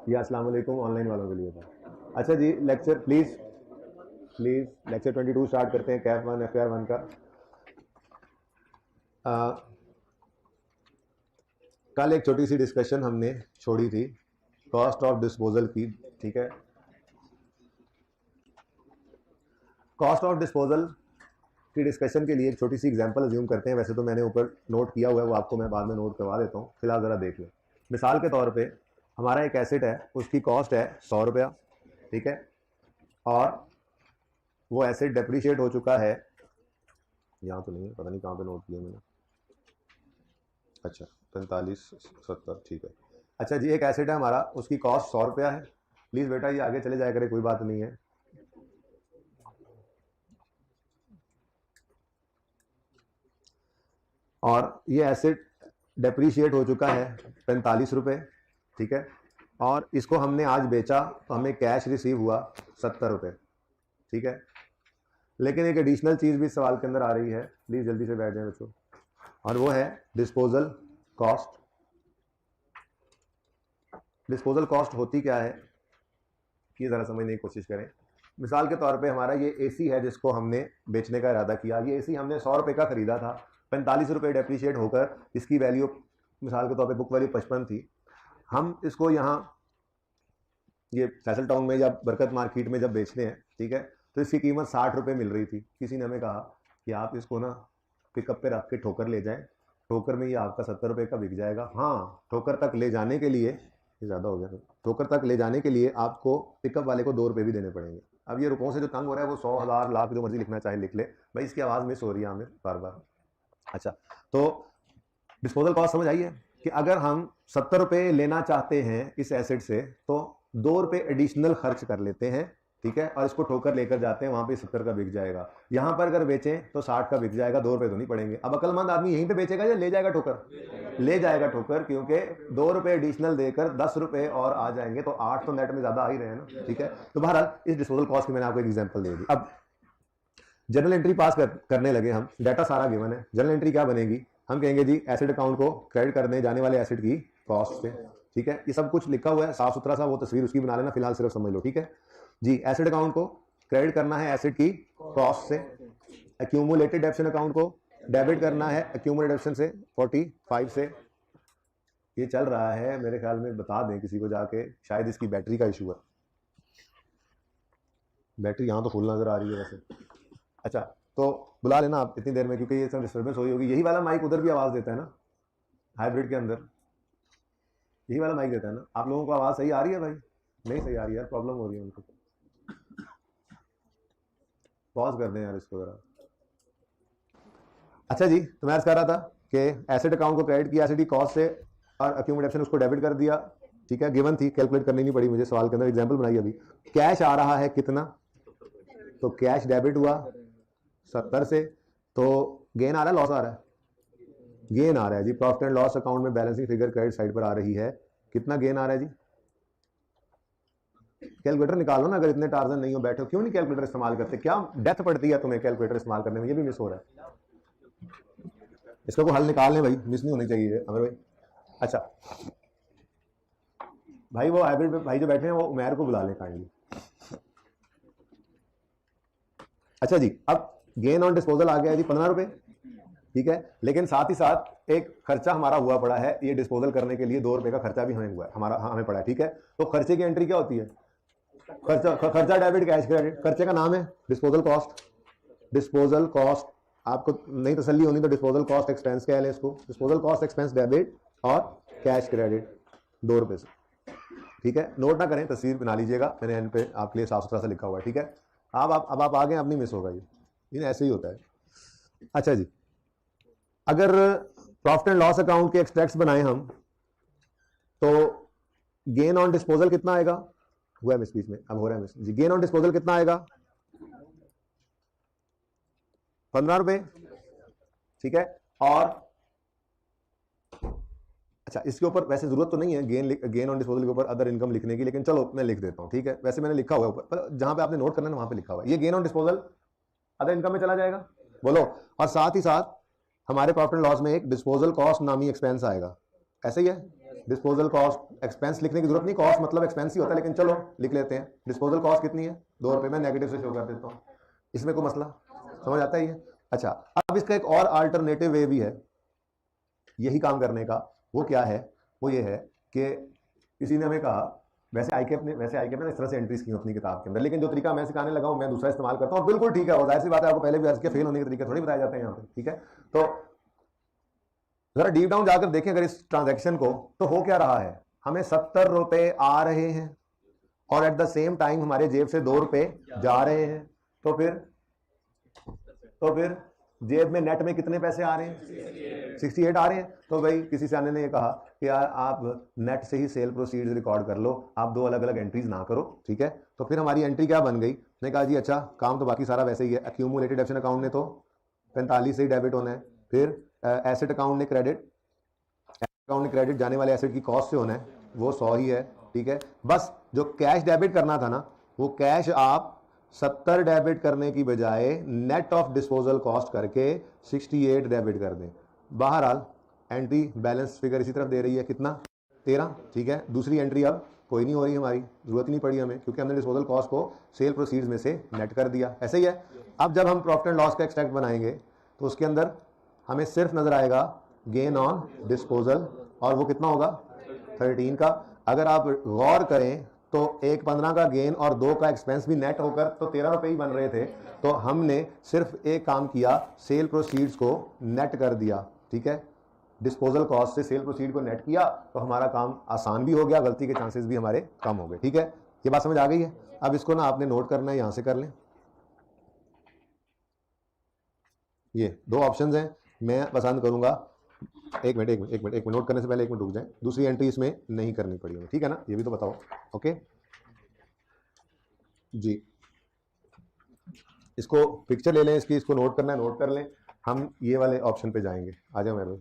ये अस्सलाम वालेकुम ऑनलाइन वालों के लिए था। अच्छा जी, लेक्चर प्लीज़ लेक्चर 22 स्टार्ट करते हैं, कैफ 1 FR 1 का। कल एक छोटी सी डिस्कशन हमने छोड़ी थी कॉस्ट ऑफ डिस्पोजल की, ठीक है। कॉस्ट ऑफ डिस्पोजल की डिस्कशन के लिए एक छोटी सी एग्जांपल अज्यूम करते हैं। वैसे तो मैंने ऊपर नोट किया हुआ है, वो आपको मैं बाद में नोट करवा देता हूँ, फिलहाल ज़रा देख लें। मिसाल के तौर पे हमारा एक एसेट है, उसकी कॉस्ट है 100 रुपया, ठीक है, और वो एसेट डेप्रीशिएट हो चुका है, यहाँ तो नहीं है, पता नहीं कहाँ पे नोट किया मैंने, अच्छा 45-70, ठीक है। अच्छा जी, एक एसेट है हमारा, उसकी कॉस्ट 100 रुपया है। प्लीज़ बेटा ये आगे चले जाया करे, कोई बात नहीं है। और ये एसेट डेप्रीशिएट हो चुका है 45 रुपये, ठीक है, और इसको हमने आज बेचा तो हमें कैश रिसीव हुआ 70 रुपये, ठीक है। लेकिन एक एडिशनल चीज़ भी सवाल के अंदर आ रही है, प्लीज़ जल्दी से बैठ जाए बच्चों, और वो है डिस्पोजल कॉस्ट। डिस्पोजल कॉस्ट होती क्या है कि ज़रा समझने की कोशिश करें। मिसाल के तौर पे हमारा ये एसी है जिसको हमने बेचने का इरादा किया। ये एसी हमने 100 रुपये का ख़रीदा था, 45 रुपये डेप्रीशिएट होकर इसकी वैल्यू मिसाल के तौर पे बुक वैल्यू 55 थी। हम इसको यहाँ ये फैसल टाउन में या बरकत मार्केट में जब बेचते हैं, ठीक है, तो इसकी कीमत 60 रुपये मिल रही थी। किसी ने हमें कहा कि आप इसको ना पिकअप पे रख के ठोकर ले जाएं, ठोकर में ये आपका 70 रुपये का बिक जाएगा। हाँ, ठोकर तक ले जाने के लिए, ये ज़्यादा हो गया, ठोकर तक ले जाने के लिए आपको पिकअप वाले को 2 रुपये भी देने पड़ेंगे। अब ये रुपयों से जो तंग हो रहा है वो 100, 1000, लाख जो मर्जी लिखना चाहे लिख ले भाई, इसकी आवाज़ मिस हो रही है आमिर बार बार। अच्छा, तो डिस्पोजल कॉस्ट समझ आई है कि अगर हम 70 रुपये लेना चाहते हैं इस एसेट से तो 2 रुपये एडिशनल खर्च कर लेते हैं, ठीक है, और इसको ठोकर लेकर जाते हैं, वहां पे 70 का बिक जाएगा। यहां पर अगर बेचें तो 60 का बिक जाएगा, 2 रुपये तो नहीं पड़ेंगे। अब अकलमंद आदमी यहीं पे बेचेगा या ले जाएगा ठोकर? ले जाएगा ठोकर, क्योंकि 2 रुपये एडिशनल देकर 10 रुपये और आ जाएंगे, तो 8 तो नेट में ज्यादा आ ही रहे हैं ना, ठीक है। तो बहरहाल इस डिस्पोजल कॉस्ट की मैंने आपको एक एग्जाम्पल दे दी। अब जर्नल एंट्री पास करने लगे हम, डाटा सारा गिवन है। जर्नल एंट्री क्या बनेगी? हम कहेंगे जी एसेट अकाउंट को क्रेडिट करने जाने वाले एसेट की कॉस्ट से, ठीक है। ये सब कुछ लिखा हुआ है साफ सुथरा सा, वो तस्वीर उसकी बना लेना, फिलहाल सिर्फ समझ लो, ठीक है जी। एसेट अकाउंट को क्रेडिट करना है एसेट की कॉस्ट से। एक्यूमुलेटेड डेप्शन अकाउंट को डेबिट करना है एक्यूमुलेटेड डेप्शन से 45 से। ये चल रहा है मेरे ख्याल में, बता दें किसी को जाके, शायद इसकी बैटरी का इशू है। बैटरी यहाँ तो फुल नजर आ रही है वैसे। अच्छा, तो बुला लेना आप इतनी देर में, क्योंकि ये सब डिस्टर्बेंस हुई होगी। यही वाला माइक उधर भी आवाज़ देता है ना, हाइब्रिड के अंदर यही वाला माइक देता है ना। आप लोगों को आवाज़ सही आ रही है भाई? नहीं सही आ रही है यार, प्रॉब्लम हो रही है उनको। पॉज कर दें यार इसको ज़रा। अच्छा जी, तो मैं कह रहा था कि एसेट अकाउंट को क्रेडिट किया एसेट की कॉस्ट से, और एक्यूमुलेशन उसको डेबिट कर दिया, ठीक है। गिवन थी, कैलकुलेट करनी नहीं पड़ी मुझे, सवाल के अंदर एग्जाम्पल बनाई अभी। कैश आ रहा है कितना? तो कैश डेबिट हुआ 70 से, तो गेन आ रहा है लॉस आ रहा है? गेन आ रहा है जी। प्रॉफिट एंड लॉस अकाउंट में बैलेंसिंग फिगर क्रेडिट साइड पर आ रही है। कितना गेन आ रहा है जी? कैलकुलेटर निकालो ना, अगर इतने टार्जन नहीं हो बैठे हो, क्यों नहीं कैलकुलेटर इस्तेमाल करते? क्या डेथ पड़ती है तुम्हें कैलकुलेटर इस्तेमाल करने में? ये भी मिस हो रहा है, इसका को हल निकाल लें भाई, मिस नहीं होनी चाहिए अमर भाई। अच्छा भाई, वो हाइब्रिड भाई जो बैठे हैं वो उमैर को बुला लें काइंडली। अच्छा जी, अब गेन ऑन डिस्पोजल आ गया जी 15 रुपए, ठीक है। लेकिन साथ ही साथ एक खर्चा हमारा हुआ पड़ा है, ये डिस्पोजल करने के लिए 2 रुपए का खर्चा भी हमें हुआ है, हमें पड़ा है, ठीक है। तो खर्चे की एंट्री क्या होती है? खर्चा डेबिट कैश क्रेडिट। खर्चे का नाम है डिस्पोजल कॉस्ट। डिस्पोजल कॉस्ट आपको नहीं तसल्ली होनी तो डिस्पोजल कॉस्ट एक्सपेंस कह लें इसको। डिस्पोजल कॉस्ट एक्सपेंस डेबिट और कैश क्रेडिट 2 रुपए से, ठीक है। नोट ना करें, तस्वीर बना लीजिएगा, मैंने एंड पे आपके लिए साफ सुथरा सा लिखा हुआ है, ठीक है। अब आप आ गए, अब नहीं मिस होगा ये ऐसे ही होता है। अच्छा जी, अगर प्रॉफिट एंड लॉस अकाउंट के एक्सट्रैक्ट्स बनाए हम, तो गेन ऑन डिस्पोजल कितना आएगा? हुआ है मिस बीच में, अब हो रहा है मिस जी। गेन ऑन डिस्पोजल कितना आएगा? 15 रुपए, ठीक है। और अच्छा, इसके ऊपर वैसे जरूरत तो नहीं है गेन ऑन डिस्पोजल के ऊपर अदर इनकम लिखने की, लेकिन चलो मैं लिख देता हूं, ठीक है। वैसे मैंने लिखा हुआ है ऊपर, जहां पे आपने नोट करना है वहां पे लिखा हुआ है। ये gain on disposal other income में चला जाएगा, बोलो। और साथ ही साथ हमारे प्रॉफिट एंड लॉस में एक डिस्पोजल कॉस्ट नामी एक्सपेंस आएगा, ऐसे ही है। डिस्पोजल कॉस्ट, एक्सपेंस लिखने की जरूरत नहीं, कॉस्ट मतलब एक्सपेंस ही होता है, लेकिन चलो लिख लेते हैं। डिस्पोजल कॉस्ट कितनी है? 2 रुपये, मैं नेगेटिव से शो कर देता हूँ। इसमें कोई मसला समझ आता है ये? अच्छा, अब इसका एक और अल्टरनेटिव वे भी है यही काम करने का। वो क्या है? वो ये है कि किसी ने हमें कहा, वैसे आईकेप ने इस तरह से एंट्रीज की अपनी किताब के अंदर, लेकिन जो तरीका मैं सिखाने लगा हूं मैं दूसरा इस्तेमाल करता हूं, बिल्कुल ठीक है, और जाहिर सी बात है आपको पहले भी इसके फेल होने के तरीके थोड़ी बताए जाते हैं यहाँ पे, ठीक है? तो जरा डीप डाउन जाकर देखें अगर इस ट्रांजैक्शन को, तो हो क्या रहा है, हमें 70 रुपए आ रहे हैं और एट द सेम टाइम हमारे जेब से 2 रुपए जा रहे हैं, तो फिर जेब में नेट में कितने पैसे आ रहे हैं? 68 आ रहे हैं। तो भाई किसी सियाने ने ये कहा कि यार आप नेट से ही सेल प्रोसीड्स रिकॉर्ड कर लो, आप 2 अलग अलग एंट्रीज ना करो, ठीक है? तो फिर हमारी एंट्री क्या बन गई? मैंने कहा जी अच्छा, काम तो बाकी सारा वैसे ही है, एक्यूमुलेटेड डेप्शन अकाउंट ने तो 45 से ही डेबिट होना है, फिर एसेट अकाउंट ने क्रेडिट जाने वाले एसेट की कॉस्ट से होना है, वो 100 ही है, ठीक है? बस जो कैश डेबिट करना था ना, वो कैश आप 70 डेबिट करने की बजाय नेट ऑफ डिस्पोजल कॉस्ट करके 68 डेबिट कर दें। बहरहाल एंट्री बैलेंस फिगर इसी तरफ दे रही है, कितना? 13, ठीक है? दूसरी एंट्री अब कोई नहीं हो रही हमारी, जरूरत नहीं पड़ी हमें, क्योंकि हमने डिस्पोजल कॉस्ट को सेल प्रोसीड्स में से नेट कर दिया। ऐसे ही है। अब जब हम प्रॉफिट एंड लॉस का एक्सट्रैक्ट बनाएंगे तो उसके अंदर हमें सिर्फ नजर आएगा गेन ऑन डिस्पोजल, और वो कितना होगा? 13 का। अगर आप गौर करें तो 1.15 का गेन और 2 का एक्सपेंस भी नेट होकर तो 13 रुपए ही बन रहे थे। तो हमने सिर्फ एक काम किया, सेल प्रोसीड्स को नेट कर दिया, ठीक है? डिस्पोजल कॉस्ट से सेल प्रोसीड को नेट किया, तो हमारा काम आसान भी हो गया, गलती के चांसेस भी हमारे कम हो गए, ठीक है? ये बात समझ आ गई है? अब इसको ना आपने नोट करना है, यहां से कर लें। ये 2 ऑप्शंस हैं, मैं पसंद करूंगा, एक मिनट नोट करने से पहले 1 मिनट रुक जाए, दूसरी एंट्री इसमें नहीं करनी पड़ी हमें, ठीक है ना? ये भी तो बताओ। ओके जी, इसको पिक्चर ले लें इसकी, इसको नोट करना है, नोट कर लें। हम ये वाले ऑप्शन पे जाएंगे, आ जाओ मेरे,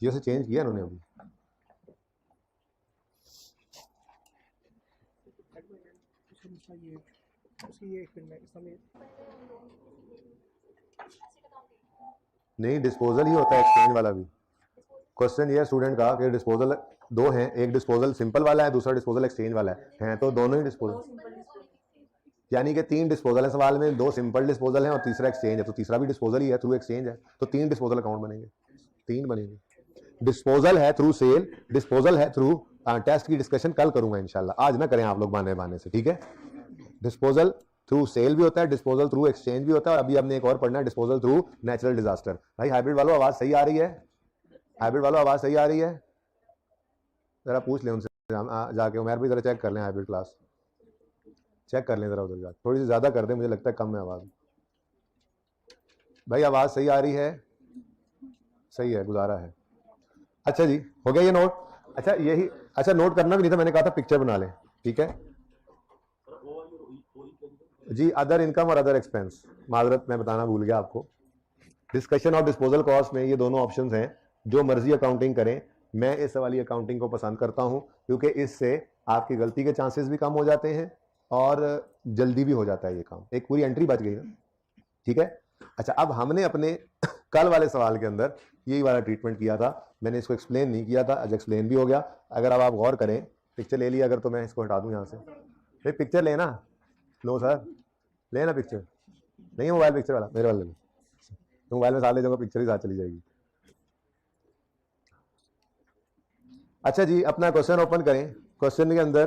ये से चेंज किया उन्होंने अभी। नहीं, डिस्पोजल ही होता है एक्सचेंज वाला भी। क्वेश्चन ये है स्टूडेंट का कि डिस्पोजल 2 हैं, एक डिस्पोजल सिंपल वाला है, दूसरा डिस्पोजल एक्सचेंज वाला है तो दोनों ही डिस्पोजल, यानी कि 3 डिस्पोजल है सवाल में, 2 सिंपल डिस्पोजल है और तीसरा एक्सचेंज है, तो तीसरा भी डिस्पोजल ही है, थ्रू एक्सचेंज है, तो 3 डिस्पोजल अकाउंट बनेंगे, 3 बनेंगे। डिस्पोजल है थ्रू सेल, डिस्पोजल है थ्रू टेस्ट की डिस्कशन कल करूंगा इंशाल्लाह, आज ना करें आप लोग बहाने से, ठीक है? डिस्पोजल थ्रू सेल भी होता है, डिस्पोजल थ्रू एक्सचेंज भी होता है, और अभी हमने एक और पढ़ना है डिस्पोजल थ्रू नेचुरल डिजास्टर। भाई हाइब्रिड वालों आवाज सही आ रही है? हाइब्रिड वालों आवाज सही आ रही है? जरा पूछ लें उनसे जाके, उमर भी जरा चेक कर लें, हाइब्रिड क्लास चेक कर लें जरा उधर जाके, थोड़ी सी ज्यादा कर दें, मुझे लगता है कम है आवाज। भाई आवाज सही आ रही है? सही है, गुजारा है। अच्छा जी, हो गया ये नोट? अच्छा यही, अच्छा नोट करना भी नहीं था, मैंने कहा था पिक्चर बना लें, ठीक है जी? अदर इनकम और अदर एक्सपेंस, माजरत मैं बताना भूल गया आपको, डिस्कशन और डिस्पोजल कॉस्ट में ये दोनों ऑप्शंस हैं, जो मर्जी अकाउंटिंग करें। मैं इस वाली अकाउंटिंग को पसंद करता हूं, क्योंकि इससे आपकी गलती के चांसेस भी कम हो जाते हैं और जल्दी भी हो जाता है ये काम, एक पूरी एंट्री बच गई ना, ठीक है? अच्छा, अब हमने अपने कल वाले सवाल के अंदर यही वाला ट्रीटमेंट किया था, मैंने इसको एक्सप्लेन नहीं किया था, आज एक्सप्लेन भी हो गया। अगर अब आप गौर करें, पिक्चर ले लिया अगर, तो मैं इसको हटा दूं यहाँ से। भाई पिक्चर लेना, लो सर लेना पिक्चर, नहीं मोबाइल पिक्चर वाला, मेरे वाला ले लो, तो मोबाइल में साथ ले जाऊंगा, पिक्चर ही साथ चली जाएगी। अच्छा जी, अपना क्वेश्चन ओपन करें। क्वेश्चन के अंदर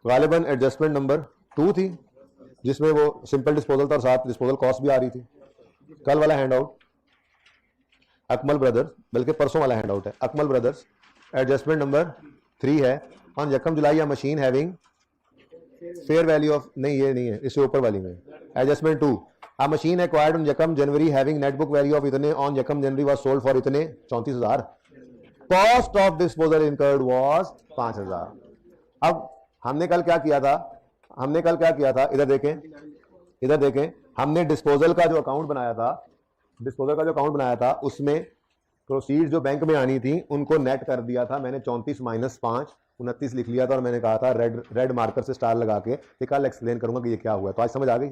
गालिबन एडजस्टमेंट नंबर 2 थी, जिसमें वो सिंपल डिस्पोजल था और साथ डिस्पोजल कॉस्ट भी आ रही थी। कल वाला हैंड आउट अकमल ब्रदर्स, बल्कि परसों वाला हैंड आउट है, अकमल ब्रदर्स एडजस्टमेंट नंबर 3 है। ऑन यकम जुलाई या machine having fair value of, नहीं ये नहीं है, इससे ऊपर वाली में adjustment 2, a machine acquired on यकम January having net book value of इतने, ऑन यकम जनवरी वाज सोल्ड फॉर इतने 34,000, cost of disposal incurred was 5,000। अब हमने कल क्या किया था? इधर देखें, हमने डिस्पोजल का जो अकाउंट बनाया था, उसमें प्रोसीड जो बैंक में आनी थी उनको नेट कर दिया था मैंने, 34 - 5 29 लिख लिया था और मैंने कहा था रेड मार्कर से स्टार लगा के कि कल एक्सप्लेन करूंगा कि ये क्या हुआ। तो आज समझ आ गई।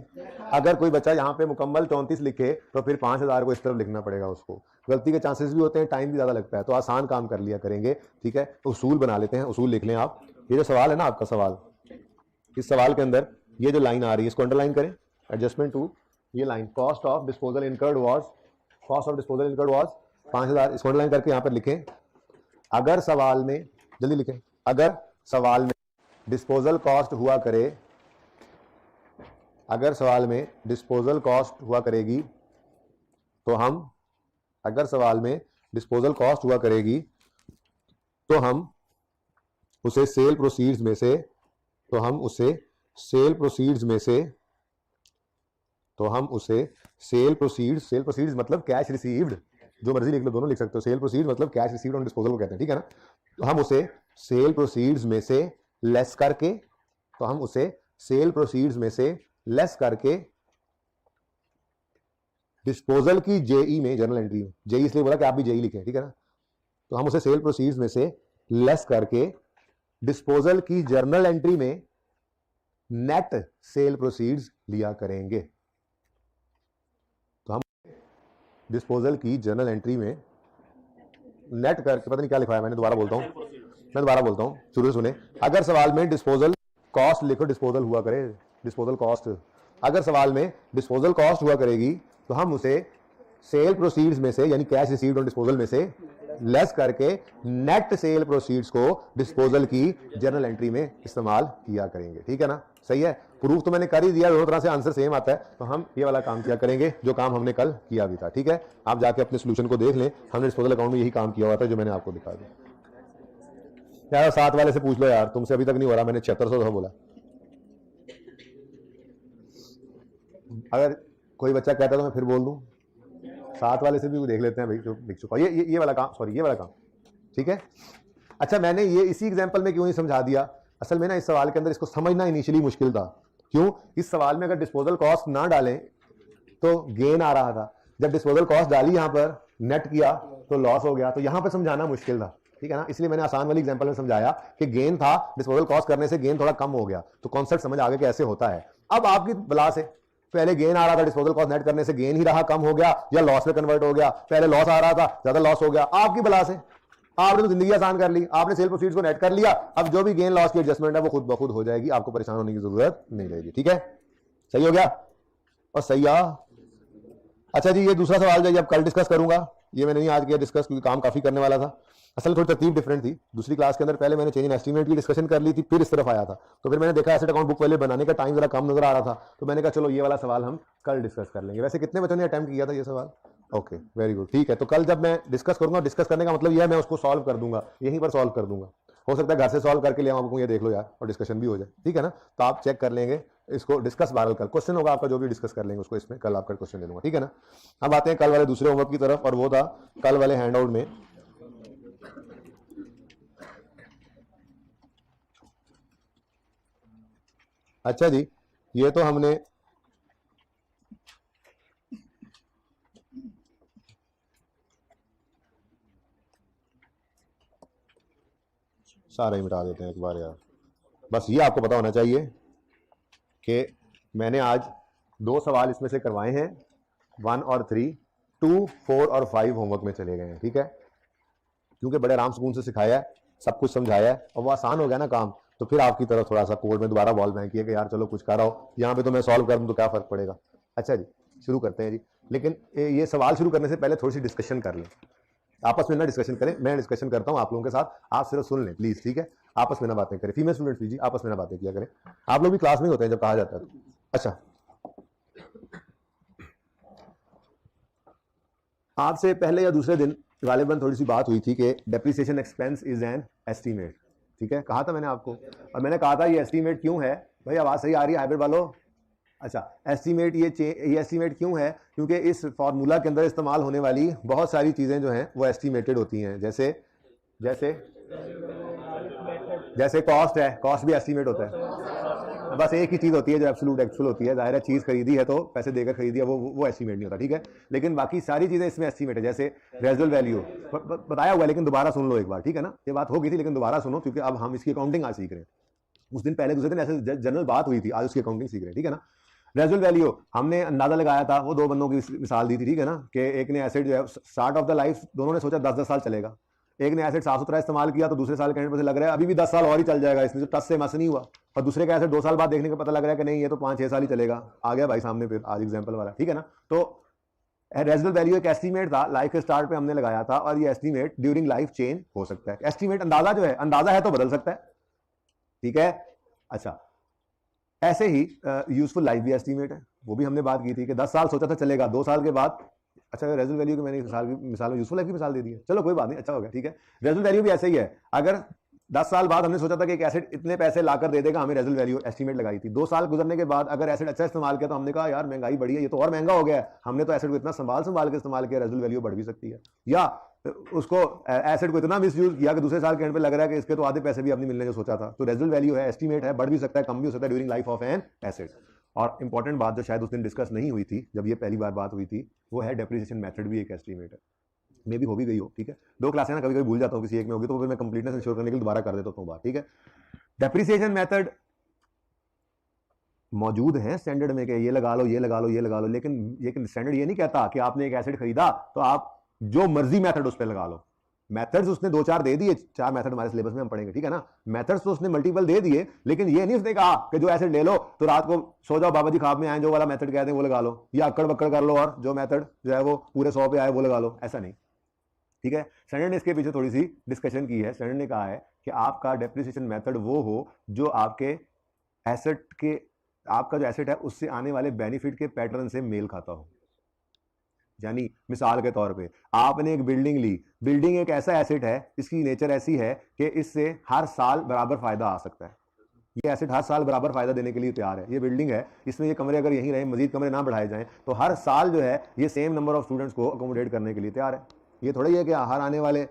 अगर कोई बच्चा यहाँ पे मुकम्मल 34 लिखे तो फिर 5000 को इस तरफ लिखना पड़ेगा उसको। गलती के चांसेस भी होते हैं, टाइम भी ज़्यादा लगता है, तो आसान काम कर लिया करेंगे। ठीक है, उसूल बना लेते हैं, उसूल लिख लें आप। ये जो सवाल है ना आपका सवाल, इस सवाल के अंदर ये जो लाइन आ रही है इसको अंडरलाइन करें। एडजस्टमेंट टू ये line, cost of disposal incurred was 5000, इसको अंडरलाइन करके यहाँ पर लिखें। अगर सवाल में, जल्दी लिखें, अगर सवाल में डिस्पोजल कॉस्ट हुआ करे, अगर सवाल में डिस्पोजल कॉस्ट हुआ करेगी तो हम, अगर सवाल में डिस्पोजल कॉस्ट हुआ करेगी तो हम उसे सेल प्रोसीड्स में से, तो हम उसे सेल प्रोसीड्स में से, तो हम उसे सेल प्रोसीड्स मतलब कैश रिसीव्ड, जो मर्जी लिख लो, दोनों लिख सकते हो। सेल प्रोसीड्स मतलब कैश रिसीव्ड ऑन डिस्पोजल को कहते हैं, ठीक है ना। तो हम उसे सेल प्रोसीड्स में से लेस करके, तो हम उसे सेल प्रोसीड्स में से लेस करके डिस्पोजल की जेई में, जर्नल एंट्री में, जेई इसलिए बोला कि आप भी जेई लिखें, ठीक है ना। तो हम उसे सेल प्रोसीड्स में से लेस करके डिस्पोजल की जर्नल एंट्री में नेट सेल प्रोसीड्स लिया करेंगे। तो हम डिस्पोजल की जर्नल एंट्री में नेट करके, पता नहीं क्या लिखा है मैंने, दोबारा बोलता हूं, शुरू से सुने। अगर सवाल में डिस्पोजल कॉस्ट लिखो, डिस्पोजल हुआ करे, डिस्पोजल कॉस्ट, अगर सवाल में डिस्पोजल कॉस्ट हुआ करेगी तो हम उसे सेल प्रोसीड्स में से, यानी कैश रिसीव्ड ऑन डिस्पोजल में से लेस करके नेट सेल प्रोसीड्स को डिस्पोजल की जर्नल एंट्री में इस्तेमाल किया करेंगे, ठीक है ना। सही है, प्रूफ तो मैंने कर ही दिया, दोनों तरह से आंसर सेम आता है। तो हम ये वाला काम किया करेंगे जो काम हमने कल किया भी था, ठीक है। आप जाके अपने सोल्यूशन को देख लें, हमने डिस्पोजल अकाउंट में यही काम किया हुआ था जो मैंने आपको दिखा दिया। यार 7 वाले से पूछ लो यार, तुमसे अभी तक नहीं हो रहा, मैंने 7600 दफा बोला। अगर कोई बच्चा कहता तो मैं फिर बोल दूं, 7 वाले से भी देख लेते हैं भाई जो लिख चुका। ये वाला काम, सॉरी ये वाला काम, ठीक है। अच्छा, मैंने ये इसी एग्जांपल में क्यों नहीं समझा दिया, असल में ना इस सवाल के अंदर इसको समझना इनिशियली मुश्किल था। क्यों? इस सवाल में अगर डिस्पोजल कॉस्ट ना डालें तो गेन आ रहा था, जब डिस्पोजल कॉस्ट डाली यहां पर, नेट किया तो लॉस हो गया, तो यहां पर समझाना मुश्किल था, ठीक है ना। इसलिए मैंने आसान वाली एग्जांपल में समझाया कि गेन था, डिस्पोजल कॉस्ट करने से गेन थोड़ा कम हो गया, तो कॉन्सेप्ट समझ आ गया कि ऐसे होता है। अब आपकी बला से पहले गेन आ रहा था, डिस्पोजल कॉस्ट नेट करने से गेन ही रहा, कम हो गया, या लॉस में कन्वर्ट हो गया, पहले लॉस आ रहा था, ज्यादा लॉस हो गया, आपकी बला से। आपने तो जिंदगी आसान कर ली, आपने सेल प्रोसीड्स को नेट कर लिया, अब जो भी गेन लॉस की एडजस्टमेंट है वो खुद ब खुद हो जाएगी, आपको परेशान होने की जरूरत नहीं रहेगी, ठीक है। सही हो गया और सही आ। अच्छा जी, ये दूसरा सवाल जो अब कल डिस्कस करूंगा, ये मैंने नहीं आज किया डिस्कस क्योंकि काम काफी करने वाला था। असल थोड़ी तरतीब डिफरेंट थी, दूसरी क्लास के अंदर पहले मैंने चेंज इन एस्टीमेट की डिस्कशन कर ली थी, फिर इस तरफ आया था, तो फिर मैंने देखा एसेट अकाउंट बुक वाले बनाने का टाइम जरा कम नजर आ रहा था, तो मैंने कहा चलो ये वाला सवाल हम कल डिस्कस कर लेंगे। वैसे कितने बच्चों ने अटेम्प्ट किया था ये सवाल? ओके, वेरी गुड, ठीक है। तो कल जब मैं डिस्कस करूंगा, डिस्कस करने का मतलब यह है मैं उसको सॉल्व कर दूंगा, यहीं पर सॉल्व कर दूंगा। हो सकता है घर से सॉल्व करके ले आऊँ, ये देख लो यार, और डिस्कशन भी हो जाए, ठीक है ना। तो आप चेक कर लेंगे इसको, डिस्कस बारल कल क्वेश्चन होगा आपका, जो भी डिस्कस कर लेंगे उसको इसमें कल आपका क्वेश्चन दे दूंगा, ठीक है ना। अब आते हैं कल वाले दूसरे होमवर्क की तरफ, और वो था कल वाले हैंडआउट में अच्छा जी, ये तो हमने सारा ही मिटा देते हैं एक बार यार। बस ये आपको पता होना चाहिए कि मैंने आज 2 सवाल इसमें से करवाए हैं, 1 और 3, 2, 4 और 5 होमवर्क में चले गए हैं, ठीक है। क्योंकि बड़े आराम सुकून से सिखाया है, सब कुछ समझाया है, और वो आसान हो गया ना काम, तो फिर आपकी तरफ थोड़ा सा कोड में दोबारा बॉल बैंक किया कि यार चलो कुछ कर रहा हो, यहाँ पे तो मैं सॉल्व कर दूं तो क्या फर्क पड़ेगा। अच्छा जी, शुरू करते हैं जी। लेकिन ये सवाल शुरू करने से पहले थोड़ी सी डिस्कशन कर लें, आपस में ना डिस्कशन करें, मैं डिस्कशन करता हूँ आप लोगों के साथ, आप सिर्फ सुन लें प्लीज, ठीक है। आपस में ना बातें करें, फीमेल स्टूडेंट्स भी आपस में ना बातें किया करें, आप लोग भी क्लास में होते हैं जब कहा जाता है। अच्छा, आपसे पहले या दूसरे दिन गालिबन थोड़ी सी बात हुई थी कि depreciation expense is an estimate, ठीक है, कहा था मैंने आपको, और मैंने कहा था ये एस्टीमेट क्यों है। भाई आवाज सही आ रही है हाइब्रिड वालों? अच्छा, एस्टीमेट ये एस्टीमेट क्यों है? क्योंकि इस फार्मूला के अंदर इस्तेमाल होने वाली बहुत सारी चीज़ें जो हैं वो एस्टीमेटेड होती हैं। जैसे जैसे जैसे कॉस्ट है, कॉस्ट भी एस्टीमेट होता है। बस एक ही चीज़ होती है जो एब्सोल्यूट एक्चुअल होती है, जाहिर है चीज़ खरीदी है तो पैसे देकर खरीदी है, वो एस्टीमेट नहीं होता, ठीक है। लेकिन बाकी सारी चीज़ें इसमें एस्टीमेट है, जैसे रेजुअल वैल्यू बताया हुआ है, लेकिन दोबारा सुन लो एक बार, ठीक है ना। ये बात हो गई थी लेकिन दोबारा सुनो, क्योंकि अब हम इसकी अकाउंटिंग आज सीख रहे हैं। उस दिन पहले दूसरे दिन ऐसे जनरल बात हुई थी, आज उसकी अकाउंटिंग सीख रहे हैं, ठीक है ना। रेजुअल वैल्यू हमने अंदाजा लगाया था, वो दो बंदों की मिसाल दी थी, ठीक है ना, कि एक ने एसेट जो है स्टार्ट ऑफ द लाइफ दोनों ने सोचा 10-10 साल चलेगा, एक ने एसेट साफ सुथरा इस्तेमाल किया तो दूसरे साल के एंड से लग रहा है अभी भी 10 साल और ही चल जाएगा, इसमें जो टस से मस नहीं हुआ, और दूसरे का एसेट 2 साल बाद देखने का पता लग रहा है कि नहीं ये तो 5-6 साल ही चलेगा। आ गया भाई सामने फिर आज एग्जाम्पल वाला, ठीक है ना। तो रेजुअल वैल्यू एक एस्टीमेट था, लाइफ के स्टार्ट पे हमने लगाया था, और ये एस्टीमेट ड्यूरिंग लाइफ चेंज हो सकता है। एस्टीमेट अंदाजा जो है, अंदाजा है तो बदल सकता है, ठीक है। अच्छा, ऐसे ही यूजफुल लाइफ भी एस्टीमेट है, वो भी हमने बात की थी कि 10 साल सोचा था चलेगा, 2 साल के बाद, अच्छा रेजुअल वैल्यू की मैंने मिसाल में यूजफुल लाइफ की मिसाल दे दी है, चलो कोई बात नहीं, अच्छा हो गया, ठीक है। रेजुअल वैल्यू भी ऐसे ही है, अगर 10 साल बाद हमने सोचा था कि एक एसेट इतने पैसे लाकर दे देगा, हमें रेजुअल वैल्यू एस्टीमेट लगाई थी, 2 साल गुजरने के बाद अगर एसेट अच्छा इस्तेमाल किया तो हमने कहा यार महंगाई बढ़ी है, ये तो और महंगा हो गया है, हमने तो एसेट को इतना संभाल के इस्तेमाल किया, रेजुअल वैल्यू बढ़ भी सकती है। या उसको एसेट को इतना मिसयूज किया कि दूसरे साल के एंड पे लग रहा है कि इसके तो आधे पैसे भी अपने मिलने जो सोचा था। तो रेजुअल वैल्यू है, एस्टीमेट है, बढ़ भी सकता है, कम भी हो सकता है during life of an asset. और इंपॉर्टेंट बात जो शायद उस दिन डिस्कस नहीं हुई थी जब ये पहली बार बात हुई थी, वो है डेप्रिसिएशन मेथड भी एक एस्टीमेट है, मे भी हो भी गई हो, ठीक है। 2 क्लास है ना, कभी कभी भूल जाता हूँ, किसी एक में होगी तो फिर मैं कंप्लीटनेस इंश्योर करने के लिए दोबारा कर देता हूँ बात, ठीक है। डेप्रिसिएशन मेथड मौजूद है स्टैंडर्ड में कि ये लगा लो ये लगा लो ये लगा लो, लेकिन स्टैंडर्ड ये नहीं कहता कि आपने एक एसेट खरीदा तो आप जो मर्जी मेथड उस पर लगा लो। मेथड्स उसने 2-4 दे दिए, 4 मेथड हमारे सिलेबस में हम पढ़ेंगे, ठीक है ना। मेथड्स तो उसने मल्टीपल दे दिए, लेकिन ये नहीं उसने कहा कि जो एसेट ले लो तो रात को सो जाओ बाबा जी ख्वाब में आए जो वाला मेथड कहते हैं वो लगा लो, या अक्कड़ बक्कड़ कर लो और जो मेथड जो है वो पूरे 100 पे आए वो लगा लो, ऐसा नहीं, ठीक है। स्टैंडर्ड ने इसके पीछे थोड़ी सी डिस्कशन की है। स्टैंडर्ड ने कहा है कि आपका डेप्रिसिएशन मेथड वो हो जो आपके एसेट के, आपका जो एसेट है उससे आने वाले बेनिफिट के पैटर्न से मेल खाता हो। यानी मिसाल के तौर पे आपने एक बिल्डिंग ली, बिल्डिंग एक ऐसा एसेट है, इसकी नेचर ऐसी है कि इससे हर साल बराबर फायदा आ सकता है, ये एसेट हर साल बराबर फायदा देने के लिए तैयार है। ये बिल्डिंग है, इसमें ये कमरे अगर यहीं रहे, मजीद कमरे ना बढ़ाए जाएं तो हर साल जो है ये सेम नंबर ऑफ स्टूडेंट्स को अकोमोडेट करने के लिए तैयार है। ये थोड़ा ही है कि हर आने वाले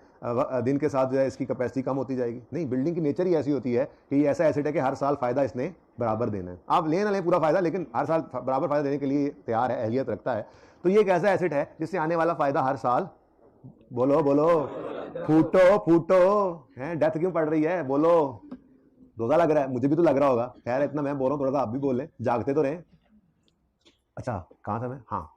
दिन के साथ जो है इसकी कैपेसिटी कम होती जाएगी, नहीं, बिल्डिंग की नेचर ही ऐसी होती है कि ये ऐसा एसेट है कि हर साल फायदा इसने बराबर देना है। आप ले ना लें पूरा फायदा, लेकिन हर साल बराबर फायदा देने के लिए तैयार है, अहलियत रखता है। तो ये एक ऐसा एसेट है जिससे आने वाला फायदा हर साल, बोलो बोलो, फूटो फूटो, है डेथ क्यों पड़ रही है, बोलो, रोजा लग रहा है, मुझे भी तो लग रहा होगा, खैर इतना मैं बोल रहा हूँ, थोड़ा सा आप भी बोल लें, जागते तो रहे। अच्छा कहाँ था मैं, हाँ,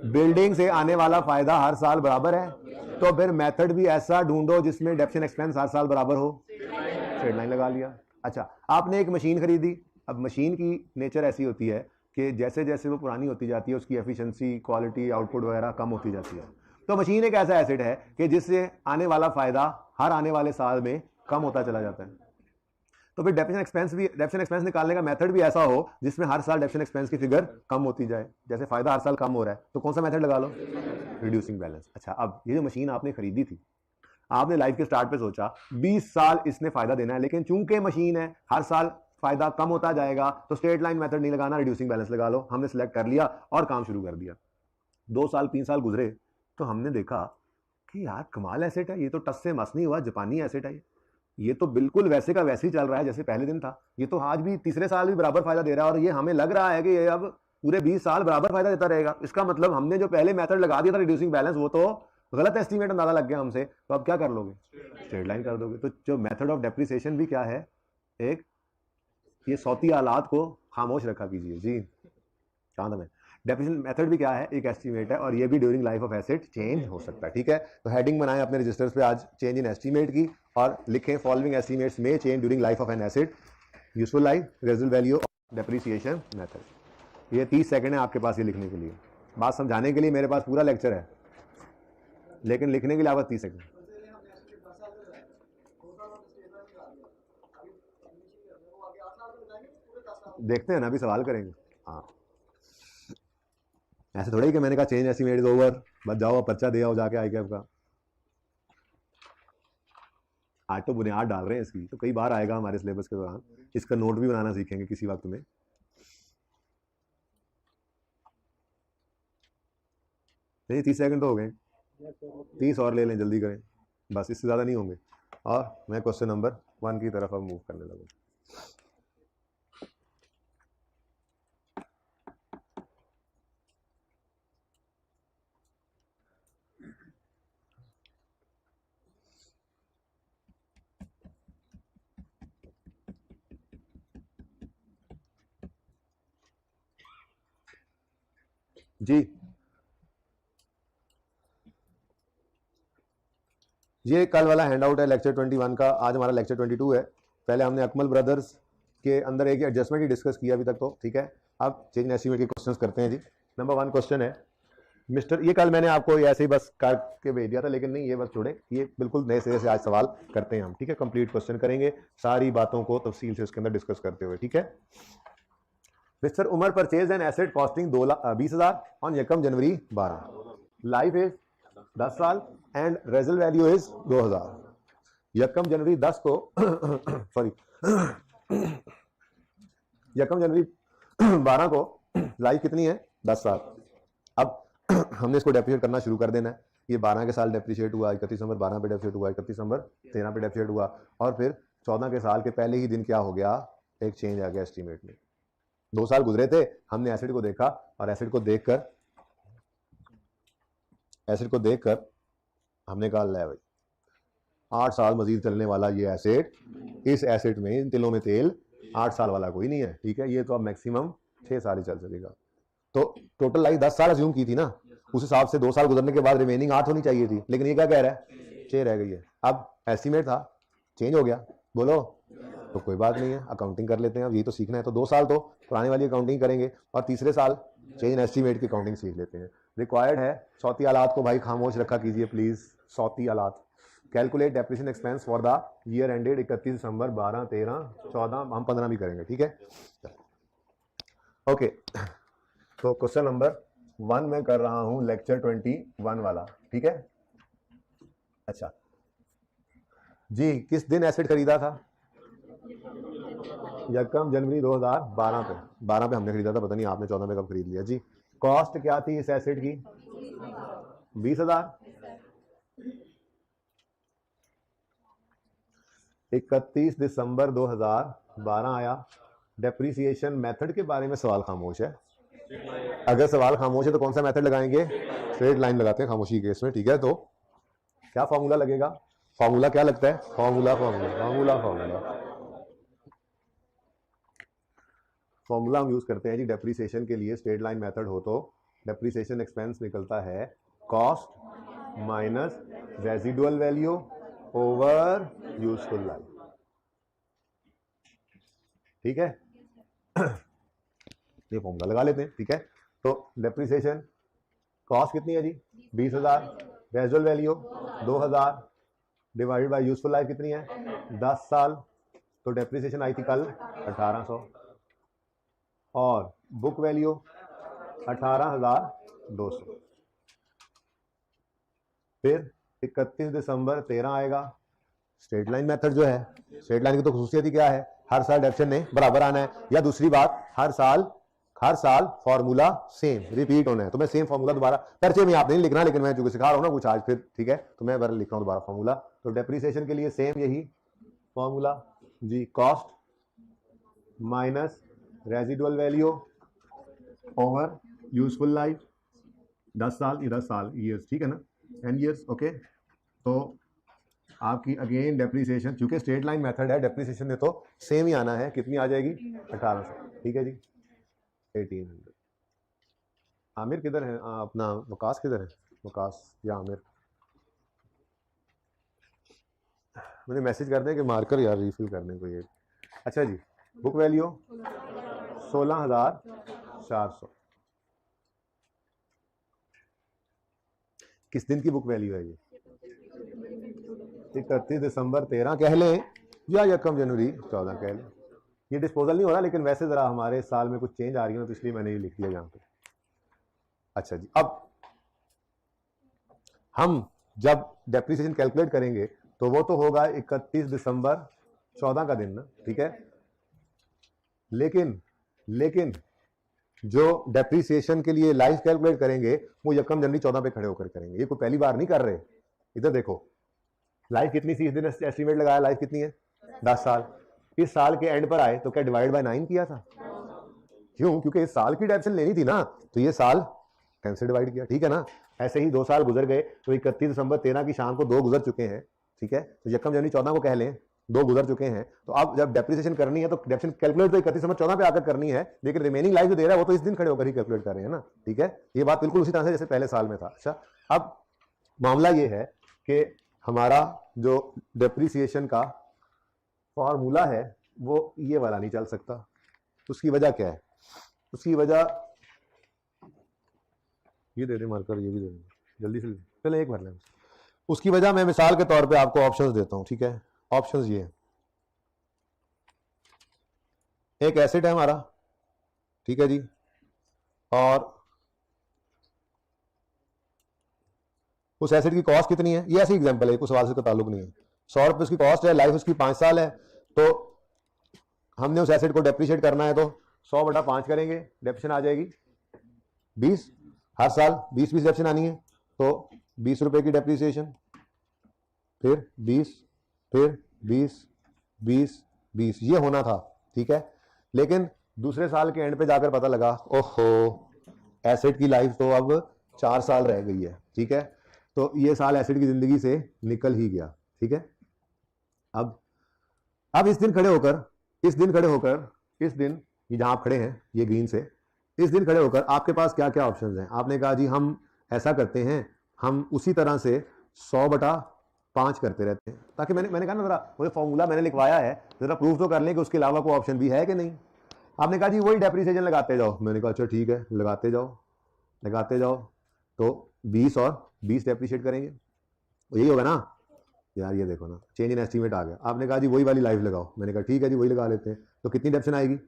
बिल्डिंग से आने वाला फायदा हर साल बराबर है, तो फिर मेथड भी ऐसा ढूंढो जिसमें डेप्रिसिएशन एक्सपेंस हर साल बराबर हो, स्ट्रेट लाइन लगा लिया। अच्छा, आपने एक मशीन खरीदी, अब मशीन की नेचर ऐसी होती है कि जैसे जैसे वो पुरानी होती जाती है उसकी एफिशिएंसी, क्वालिटी, आउटपुट वगैरह कम होती जाती है। तो मशीन एक ऐसा एसेट है कि जिससे आने वाला फायदा हर आने वाले साल में कम होता चला जाता है। तो फिर डेप्रिसिएशन एक्सपेंस निकालने का मेथड भी ऐसा हो जिसमें हर साल डेप्रिसिएशन एक्सपेंस की फिगर कम होती जाए, जैसे फायदा हर साल कम हो रहा है तो कौन सा मेथड लगा लो, रिड्यूसिंग बैलेंस। अच्छा, अब ये जो मशीन आपने खरीदी थी, आपने लाइफ के स्टार्ट पे सोचा 20 साल इसने फायदा देना है, लेकिन चूंकि मशीन है हर साल फायदा कम होता जाएगा तो स्ट्रेट लाइन मेथड नहीं लगाना, रिड्यूसिंग बैलेंस लगा लो। हमने सिलेक्ट कर लिया और काम शुरू कर दिया। 2 साल 3 साल गुजरे तो हमने देखा कि यार कमाल एसेट है, ये तो टस से मस नहीं हुआ, जापानी एसेट है, ये तो बिल्कुल वैसे का वैसे ही चल रहा है जैसे पहले दिन था, ये तो आज भी तीसरे साल भी बराबर फायदा दे रहा है, और ये हमें लग रहा है कि ये अब पूरे 20 साल बराबर फायदा देता रहेगा। इसका मतलब हमने जो पहले मेथड लगा दिया था रिड्यूसिंग बैलेंस, वो तो गलत एस्टीमेट अंदाजा लग गया हमसे, तो अब क्या कर लोगे, स्ट्रेट लाइन कर दोगे। तो जो मेथड ऑफ डेप्रिसिएशन भी क्या है, एक ये सौती आलात को खामोश रखा कीजिए जी, कहाँ था मैं। डेप्रिसिएशन मेथड भी क्या है, एक एस्टीमेट है, और ये भी during life of asset change हो सकता है, ठीक है। तो हेडिंग बनाएं अपने रजिस्टर्स पे आज चेंज इन एस्टीमेट की, और लिखें फॉलोइंग एस्टीमेट्स में change during life of an asset, useful life, residual value, depreciation method. ये 30 सेकंड है आपके पास ये लिखने के लिए, बात समझाने के लिए मेरे पास पूरा लेक्चर है, लेकिन लिखने के लिए आपका 30 सेकंड। देखते हैं ना, अभी सवाल करेंगे। हाँ, ऐसे थोड़ा ही कि मैंने कहा चेंज एस्टीमेट इज ओवर, बस जाओ पर्चा दे आओ जाके आईकेएफ का। आज तो बुनियाद डाल रहे हैं इसकी, तो कई बार आएगा हमारे सिलेबस के दौरान, इसका नोट भी बनाना सीखेंगे किसी वक्त में। नहीं 30 सेकंड तो हो गए, 30 और ले लें, जल्दी करें, बस इससे ज़्यादा नहीं होंगे। और मैं क्वेश्चन नंबर 1 की तरफ अब मूव करने लगूँ। जी ये कल वाला हैंडआउट है लेक्चर 21 का, आज हमारा लेक्चर 22 है। पहले हमने अकमल ब्रदर्स के अंदर एक एडजस्टमेंट ही डिस्कस किया अभी तक तो, ठीक है। अब चेंज इन एस्टीमेट के क्वेश्चंस करते हैं जी। नंबर 1 क्वेश्चन है मिस्टर, ये कल मैंने आपको ऐसे ही बस करके भेज दिया था, लेकिन नहीं ये बस छोड़े, ये बिल्कुल नए सिरे से आज सवाल करते हैं हम, ठीक है। कंप्लीट क्वेश्चन करेंगे सारी बातों को तफसील से उसके अंदर डिस्कस करते हुए, ठीक है। Mister Umar purchase an asset costing 20,000 on यकम जनवरी 12, लाइफ इज 10 साल एंड रेजल वैल्यू इज 2000। यकम जनवरी 10 को सॉरी यकम जनवरी 12 को लाइफ कितनी है 10 साल। अब हमने इसको डेप्रिशिएट करना शुरू कर देना है। ये 12 के साल डेप्रिशिएट हुआ, 31 दिसंबर 12 पे डेप्रिशिएट हुआ, 31 दिसंबर 13 पे डेप्रिशिएट हुआ, और फिर 14 के साल के पहले ही दिन क्या हो गया, एक चेंज आ गया एस्टीमेट में। 2 साल गुजरे थे, हमने एसेट को देखा और एसेट को देखकर हमने कहा ले भाई 8 साल मजीद चलने वाला ये एसेट, इस एसेट में इन तिलों में तेल 8 साल वाला कोई नहीं है, ठीक है। ये तो अब मैक्सिमम 6 साल ही चल सकेगा। तो टोटल लाइफ 10 साल अज्यूम की थी ना, उस हिसाब से 2 साल गुजरने के बाद रिमेनिंग 8 होनी चाहिए थी, लेकिन ये क्या कह रहा है 6 रह गई है। अब एस्टीमेट था चेंज हो गया, बोलो तो कोई बात नहीं है, अकाउंटिंग कर लेते हैं। अब ये तो सीखना है, तो 2 साल तो पुराने वाली अकाउंटिंग करेंगे और तीसरे साल चेंज इन एस्टीमेट की अकाउंटिंग सीख लेते हैं। रिक्वायर्ड है सौती आलात को भाई खामोश रखा कीजिए प्लीज। सौती आलात calculate depreciation expense for the year ended 31 दिसंबर 12, 13, 14, हम 15 भी करेंगे, ठीक है। ओके तो क्वेश्चन नंबर 1 में कर रहा हूं लेक्चर 21 वाला, ठीक है। अच्छा जी, किस दिन एसेट खरीदा था? यकम जनवरी 2012 पे। 12 पे हमने खरीदा था, पता नहीं आपने 14 में कब खरीद लिया जी। कॉस्ट क्या थी इस एसेट की? 20,000। 31 दिसंबर 2012 आया। डेप्रिसिएशन मेथड के बारे में सवाल खामोश है। अगर सवाल खामोश है तो कौन सा मेथड लगाएंगे? स्ट्रेट लाइन लगाते हैं खामोशी केस में, ठीक है। तो क्या फॉर्मूला लगेगा? फॉर्मूला क्या लगता है? फॉर्मूला हम यूज करते हैं जी डेप्रिसिएशन के लिए। स्ट्रेट लाइन मेथड हो तो डेप्रिसिएशन एक्सपेंस निकलता है cost minus residual value over useful life, ठीक है। ये फॉर्मूला लगा लेते हैं, ठीक है। तो डेप्रिसिएशन कॉस्ट कितनी है जी? 20,000, residual value 2000 divided by useful life कितनी है? 10 साल। तो डेप्रिसिएशन आई थी कल 1800 और बुक वैल्यू 18,200। फिर 31 दिसंबर 13 आएगा। स्ट्रेट लाइन मेथड जो है, स्ट्रेट लाइन की तो खुसूसियत ही क्या है? हर साल डेप्शन ने बराबर आना है, या दूसरी बात हर साल फॉर्मूला सेम रिपीट होना है। तो मैं सेम फॉर्मूला दोबारा पर्चे में आपने नहीं लिखना, लेकिन मैं चूंकि सिखा रहा हूं ना कुछ आज फिर, ठीक है, तो मैं लिख रहा हूं दोबारा फॉर्मूला। तो डेप्रिसिएशन के लिए सेम यही फॉर्मूला जी, cost minus residual value over useful life. 10 साल, ये 10 साल ईयर्स, ठीक है ना, 10 ईयर्स, ओके। तो आपकी अगेन डेप्रिसिएशन, चूंकि स्ट्रेट लाइन मेथड है, डेप्रिसिएशन में तो सेम ही आना है। कितनी आ जाएगी? 1800, ठीक है जी, 1800। आमिर किधर है? अपना वकास किधर है? वकास या आमिर? मुझे मैसेज कर दें कि मार्कर यार रिफिल करने को ये। अच्छा जी, बुक वैल्यू 16,400। किस दिन की बुक वैल्यू है ये? 31 दिसंबर 13 कह लें या यकम जनवरी 14 कह लें। ये डिस्पोजल नहीं हो रहा, लेकिन वैसे जरा हमारे साल में कुछ चेंज आ रही है तो इसलिए मैंने ये लिख दिया यहाँ पे। अच्छा जी, अब हम जब डेप्रिसिएशन कैलकुलेट करेंगे तो वो तो होगा 31 दिसंबर 14 का दिन ना, ठीक है। लेकिन जो डेप्रिसिएशन के लिए लाइफ कैलकुलेट करेंगे वो यकम जनवरी 14 पे खड़े होकर करेंगे। ये कोई पहली बार नहीं कर रहे। इधर देखो, लाइफ कितनी थी इस दिन एस्टीमेट लगाया? लाइफ कितनी है? 10 साल। इस साल के एंड पर आए तो क्या डिवाइड बाय 9 किया था? क्यों? क्योंकि इस साल की डेप्रिसिएशन लेनी थी ना, तो ये साल कैंसिल डिवाइड किया, ठीक है ना। ऐसे ही 2 साल गुजर गए, तो 31 दिसंबर 13 की शाम को 2 गुजर चुके हैं, ठीक है। तो यकम जनवरी 14 को कह लें 2 गुजर चुके हैं, तो अब जब डेप्रिसिएशन करनी है तो डेप्रिसिएशन कैलकुलेट तो 31/14 पे आकर करनी है, लेकिन रिमेनिंग लाइफ जो दे रहा है वो तो इस दिन खड़े होकर ही कैलकुलेट कर रहे हैं ना। ठीक है, ये बात बिल्कुल उसी तरह से जैसे पहले साल में था। अच्छा, अब मामला ये है कि हमारा जो डेप्रिसिएशन का फॉर्मूला है वो ये वाला नहीं चल सकता। उसकी वजह क्या है? उसकी वजह ये दे दे मार्कर, ये भी दे दे जल्दी से, पहले एक भर लें। उसकी वजह मैं मिसाल के तौर पे आपको ऑप्शंस देता हूं। ठीक है, ऑप्शंस ये है, एक एसेट है हमारा, ठीक है जी, और उस एसेट की कॉस्ट कितनी है, ये ऐसी एग्जांपल है, कोई सवाल से ताल्लुक नहीं है। 100 रुपए उसकी कॉस्ट है, लाइफ उसकी 5 साल है, तो हमने उस एसेट को डेप्रिशिएट करना है तो 100/5 करेंगे, डेप्रिसिएशन आ जाएगी 20, हर साल 20 डेप्रिसिएशन आनी है, तो 20 रुपए की डेप्रिसिएशन, फिर 20, फिर 20, 20, 20, ये होना था। ठीक है, लेकिन दूसरे साल के एंड पे जाकर पता लगा ओहो एसेट की लाइफ तो अब 4 साल रह गई है। ठीक है, तो ये साल एसेट की जिंदगी से निकल ही गया। ठीक है, अब इस दिन खड़े होकर इस दिन ये जहां आप खड़े हैं, ये ग्रीन से, इस दिन खड़े होकर आपके पास क्या क्या ऑप्शंस हैं? आपने कहा जी हम ऐसा करते हैं, हम उसी तरह से 100/5 करते रहते हैं, ताकि मैंने कहा ना जरा वो फॉर्मूला मैंने लिखवाया है, जरा प्रूफ तो कर लें कि उसके अलावा कोई ऑप्शन भी है कि नहीं। आपने कहा जी वही डेप्रिसिएशन लगाते जाओ, मैंने कहा अच्छा ठीक है लगाते जाओ, तो 20 और 20 डेप्रिशिएट करेंगे, यही होगा ना यार। ये देखो ना, चेंज इन एस्टीमेट आ गया। आपने कहा जी वही वाली लाइफ लगाओ, मैंने कहा ठीक है जी वही लगा लेते हैं, तो कितनी डेप्रिसिएशन आएगी?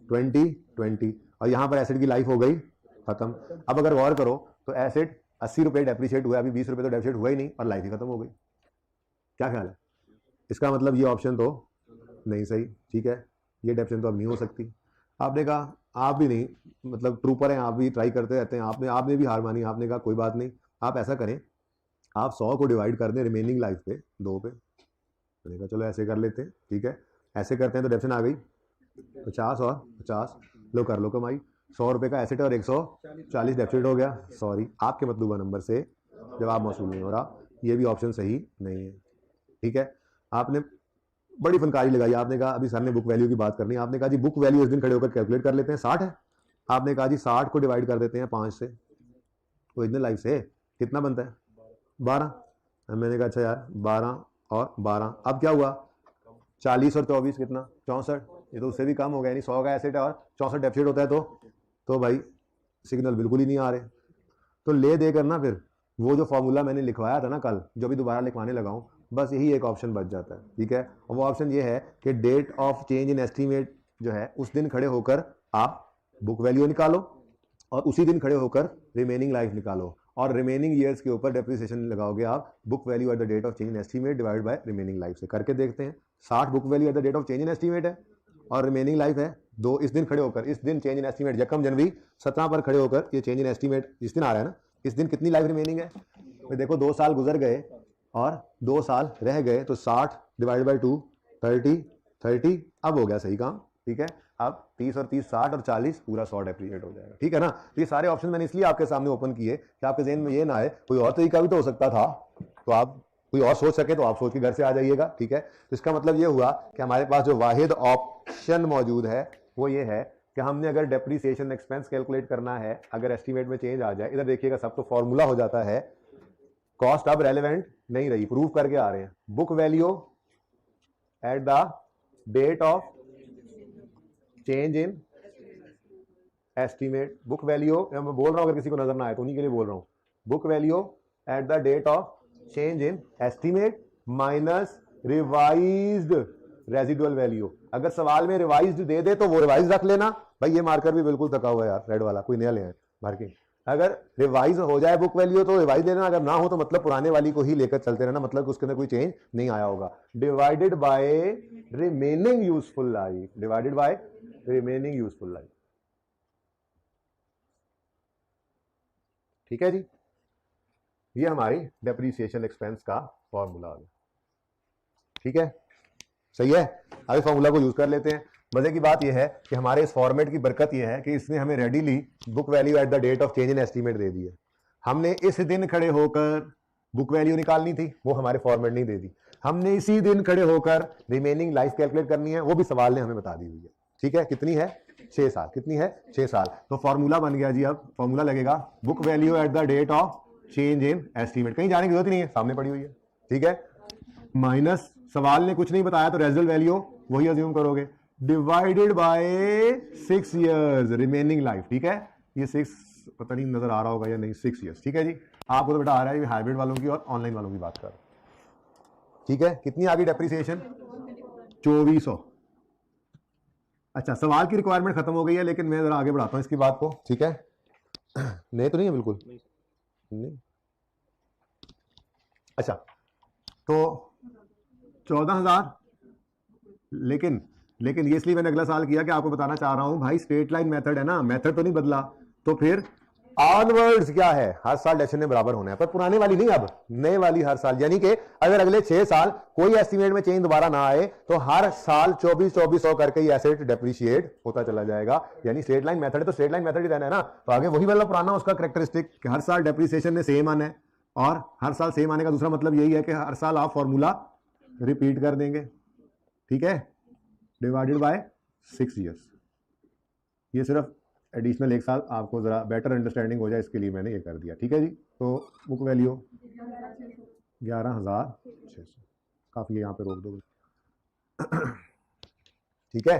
20, और यहाँ पर एसेट की लाइफ हो गई खत्म। अब अगर गौर करो तो एसेट 80 रुपये डेप्रिशिएट हुआ, अभी 20 रुपये तो डेप्रिशिएट हुआ ही नहीं और लाइफ ही खत्म हो गई। क्या ख्याल है? इसका मतलब ये ऑप्शन तो नहीं सही। ठीक है, ये डेप्रिसिएशन तो अब नहीं हो सकती। आपने कहा आप भी नहीं, मतलब ट्रूपर हैं, आप भी ट्राई करते रहते हैं, आपने भी हार मानी। आपने कहा कोई बात नहीं, आप ऐसा करें, आप 100 को डिवाइड कर दें रिमेनिंग लाइफ पे 2 पे। मैंने कहा चलो ऐसे कर लेते हैं। ठीक है, ऐसे करते हैं तो डेप्रिसिएशन आ गई 50 और 50, लो कर लो कमाई। 100 रुपये का एसेट और 140 डेप्रिसिएट हो गया। सॉरी, आपके मतलूबा नंबर से जवाब मौसूल नहीं हो रहा, ये भी ऑप्शन सही नहीं है। ठीक है, आपने बड़ी फनकारी लगाई। आपने कहा अभी सर ने बुक वैल्यू की बात करनी है, आपने कहा जी बुक वैल्यू इस दिन खड़े होकर कैलकुलेट कर लेते हैं, 60 है। आपने कहा जी 60 को डिवाइड कर देते हैं 5 से, ओरिजिनल लाइफ से कितना बनता है? 12। मैंने कहा अच्छा यार 12 और 12, अब क्या हुआ? 40 और 24 कितना? 64, ये तो उससे भी कम हो गया। यानी 100 का एसेट है और 64 डेप्रिसिएट होता है, तो भाई सिग्नल बिल्कुल ही नहीं आ रहे। तो ले दे करना फिर वो जो फॉर्मूला मैंने लिखवाया था ना कल, जो भी दोबारा लिखवाने लगा हूँ, बस यही एक ऑप्शन बच जाता है। ठीक है, और वो ऑप्शन ये है कि date of change in estimate जो है उस दिन खड़े होकर आप बुक वैल्यू निकालो और उसी दिन खड़े होकर रिमेनिंग लाइफ निकालो, और रिमेनिंग ईयर्स के ऊपर डेप्रिसिएशन लगाओगे आप book value at the date of change in estimate divide by remaining life से। करके देखते हैं। 60 book value at the date of change in estimate है और रिमेनिंग लाइफ है 2। इस दिन खड़े होकर, इस दिन चेंज इन एस्टीमेट यकम जनवरी 17 पर खड़े होकर ये चेंज इन एस्टीमेट जिस दिन आ रहा है ना, इस दिन कितनी लाइफ रिमेनिंग है? तो देखो 2 साल गुजर गए और 2 साल रह गए, तो 60 डिवाइड बाई 2 30, अब हो गया सही काम। ठीक है, अब 30 और 30 60 और 40 पूरा 100 डेप्रिशिएट हो जाएगा। ठीक है ना, तो ये सारे ऑप्शन मैंने इसलिए आपके सामने ओपन किए कि आपके जहन में ये ना आए कोई और तरीका भी तो हो सकता था, तो आप कोई और सोच सके तो आप सोच के घर से आ जाइएगा। ठीक है, तो इसका मतलब ये हुआ कि हमारे पास जो वाहिद ऑप्शन मौजूद है वो ये है कि हमने अगर डेप्रिसिएशन एक्सपेंस कैलकुलेट करना है, अगर एस्टीमेट में चेंज आ जाए, इधर देखिएगा सब तो फॉर्मूला हो जाता है, कॉस्ट अब रेलेवेंट नहीं रही, प्रूव करके आ रहे हैं। Book value at the date of change in estimate, book value मैं बोल रहा हूं, अगर किसी को नजर ना आए तो उन्हीं के लिए बोल रहा हूं। Book value at the date of change in estimate minus revised residual value. अगर सवाल में रिवाइज्ड दे दे तो वो रिवाइज रख लेना। भाई ये मार्कर भी बिल्कुल थका हुआ है यार, रेड वाला, कोई नया ले आए मार के। अगर रिवाइज हो जाए बुक वैल्यू तो रिवाइज लेना, अगर ना हो तो मतलब पुराने वाली को ही लेकर चलते रहना, मतलब उसके अंदर कोई चेंज नहीं आया होगा। Divided by remaining useful life, divided by remaining useful life. ठीक है जी, ये हमारी डेप्रिसिएशन एक्सपेंस का फॉर्मूला है। ठीक है, सही है। अभी फॉर्मूला को यूज कर लेते हैं। मजे की बात यह है कि हमारे इस फॉर्मेट की बरकत यह है कि इसने हमें readily book value at the date of change in estimate दे दी है। हमने इस दिन खड़े होकर बुक वैल्यू निकालनी थी, वो हमारे फॉर्मेट नहीं दे दी। हमने इसी दिन खड़े होकर रिमेनिंग लाइफ कैलकुलेट करनी है, वो भी सवाल ने हमें बता दी हुई है। ठीक है, कितनी है? 6 साल। कितनी है? 6 साल। तो फॉर्मूला बन गया जी, अब फॉर्मूला लगेगा book value at the date of change in estimate. कहीं जाने की जरूरत नहीं है, सामने पड़ी हुई है। ठीक है, माइनस सवाल ने कुछ नहीं बताया तो रेजिडुअल वैल्यू वही अज्यूम करोगे, divided by 6 years remaining life. ठीक है, ये 6 पता नहीं नजर आ रहा होगा या नहीं, 6 इयर्स। ठीक है जी, आपको तो बेटा आ रहा है हाइब्रिड वालों की और ऑनलाइन वालों की बात कर। ठीक है, कितनी आ गई डेप्रिसिएशन? 2400। अच्छा, सवाल की रिक्वायरमेंट खत्म हो गई है, लेकिन मैं जरा आगे बढ़ाता हूं इसकी बात को। ठीक है, नहीं तो नहीं है बिल्कुल नहीं। अच्छा, तो 14,000, लेकिन ये इसलिए मैंने अगला साल किया कि आपको बताना चाह रहा हूं भाई स्ट्रेट लाइन मेथड है ना, मेथड तो नहीं बदला, तो फिर ऑनवर्ड्स क्या है, हर साल डेफिनेशन में बराबर होना है, पर पुराने वाली नहीं, अब नए वाली हर साल। यानी कि अगर अगले 6 साल कोई एस्टीमेट में चेंज दोबारा ना आए तो हर साल 2400 करके ही एसेट डेप्रिशिएट होता चला जाएगा। यानी स्ट्रेट लाइन मेथड है तो स्ट्रेट लाइन मेथड ही रहना है ना, तो आगे वही वाला पुराना उसका कैरेक्टरिस्टिक कि हर साल डेप्रिसिएशन में सेम आना है, और हर साल सेम आने का दूसरा मतलब यही है कि हर साल आप फॉर्मूला रिपीट कर देंगे। ठीक है, डिवाइडेड बाय 6 इयर्स। ये सिर्फ एडिशनल 1 साल आपको जरा बेटर अंडरस्टैंडिंग हो जाए इसके लिए मैंने ये कर दिया। ठीक है जी, तो बुक वैल्यू 11,600, काफी है, यहाँ पे रोक दो। ठीक है,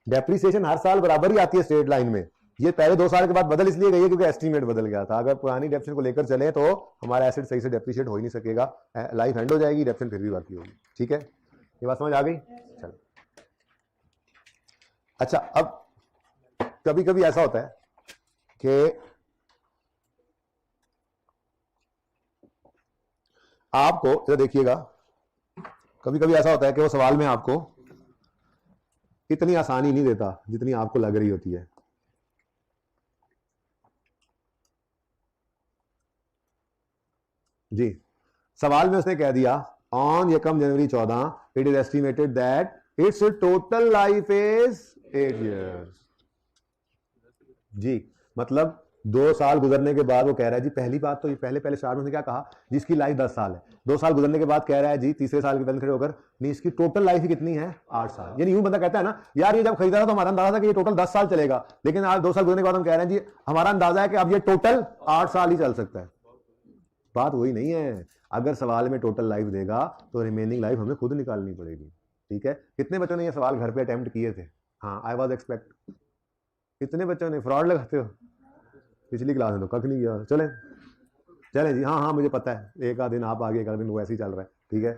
डेप्रिसिएशन हर साल बराबर ही आती है स्ट्रेट लाइन में। ये पहले 2 साल के बाद बदल इसलिए गई है क्योंकि एस्टीमेट बदल गया था। अगर पुरानी डेप्रिसिएशन को लेकर चले तो हमारा एसेट सही से डेप्रिशिएट हो ही नहीं सकेगा, लाइफ एंड हो जाएगी, डेप्रिसिएशन फिर भी बाकी होगी। ठीक है, ये बात समझ आ गई? चलो, अच्छा, अब कभी कभी ऐसा होता है कि आपको इधर देखिएगा, कभी कभी ऐसा होता है कि वो सवाल में आपको इतनी आसानी नहीं देता जितनी आपको लग रही होती है। जी, सवाल में उसने कह दिया ऑन यकम जनवरी 14 it is estimated that it's total life is 8 years। जी, मतलब 2 साल गुजरने के बाद वो कह रहा है जी, पहली बात तो ये पहले स्टार्ट में क्या कहा, जिसकी लाइफ 10 साल है, 2 साल गुजरने के बाद कह रहा है जी तीसरे साल के पहले खड़े होकर नहीं, इसकी टोटल लाइफ कितनी है? 8 साल। यानी यूं बंदा कहता है ना, यार ये जब खरीदा था तो हमारा अंदाजा था कि ये टोटल 10 साल चलेगा, लेकिन आज 2 साल गुजरने के बाद हम कह रहे हैं जी हमारा अंदाजा है कि अब ये टोटल 8 साल ही चल सकता है। बात वही नहीं है, अगर सवाल में टोटल लाइफ देगा तो रिमेनिंग लाइफ हमें खुद निकालनी पड़ेगी। ठीक है, कितने बच्चों ने ये सवाल घर पे अटेम्प्ट किए थे? हाँ, आई वाज एक्सपेक्ट, कितने बच्चों ने? फ्रॉड लगाते हो, पिछली क्लास में तो कख नहीं किया। चले जी, हाँ मुझे पता है, एक आध दिन आप आगे, एक आध दिन वो ऐसे ही चल रहा है। ठीक है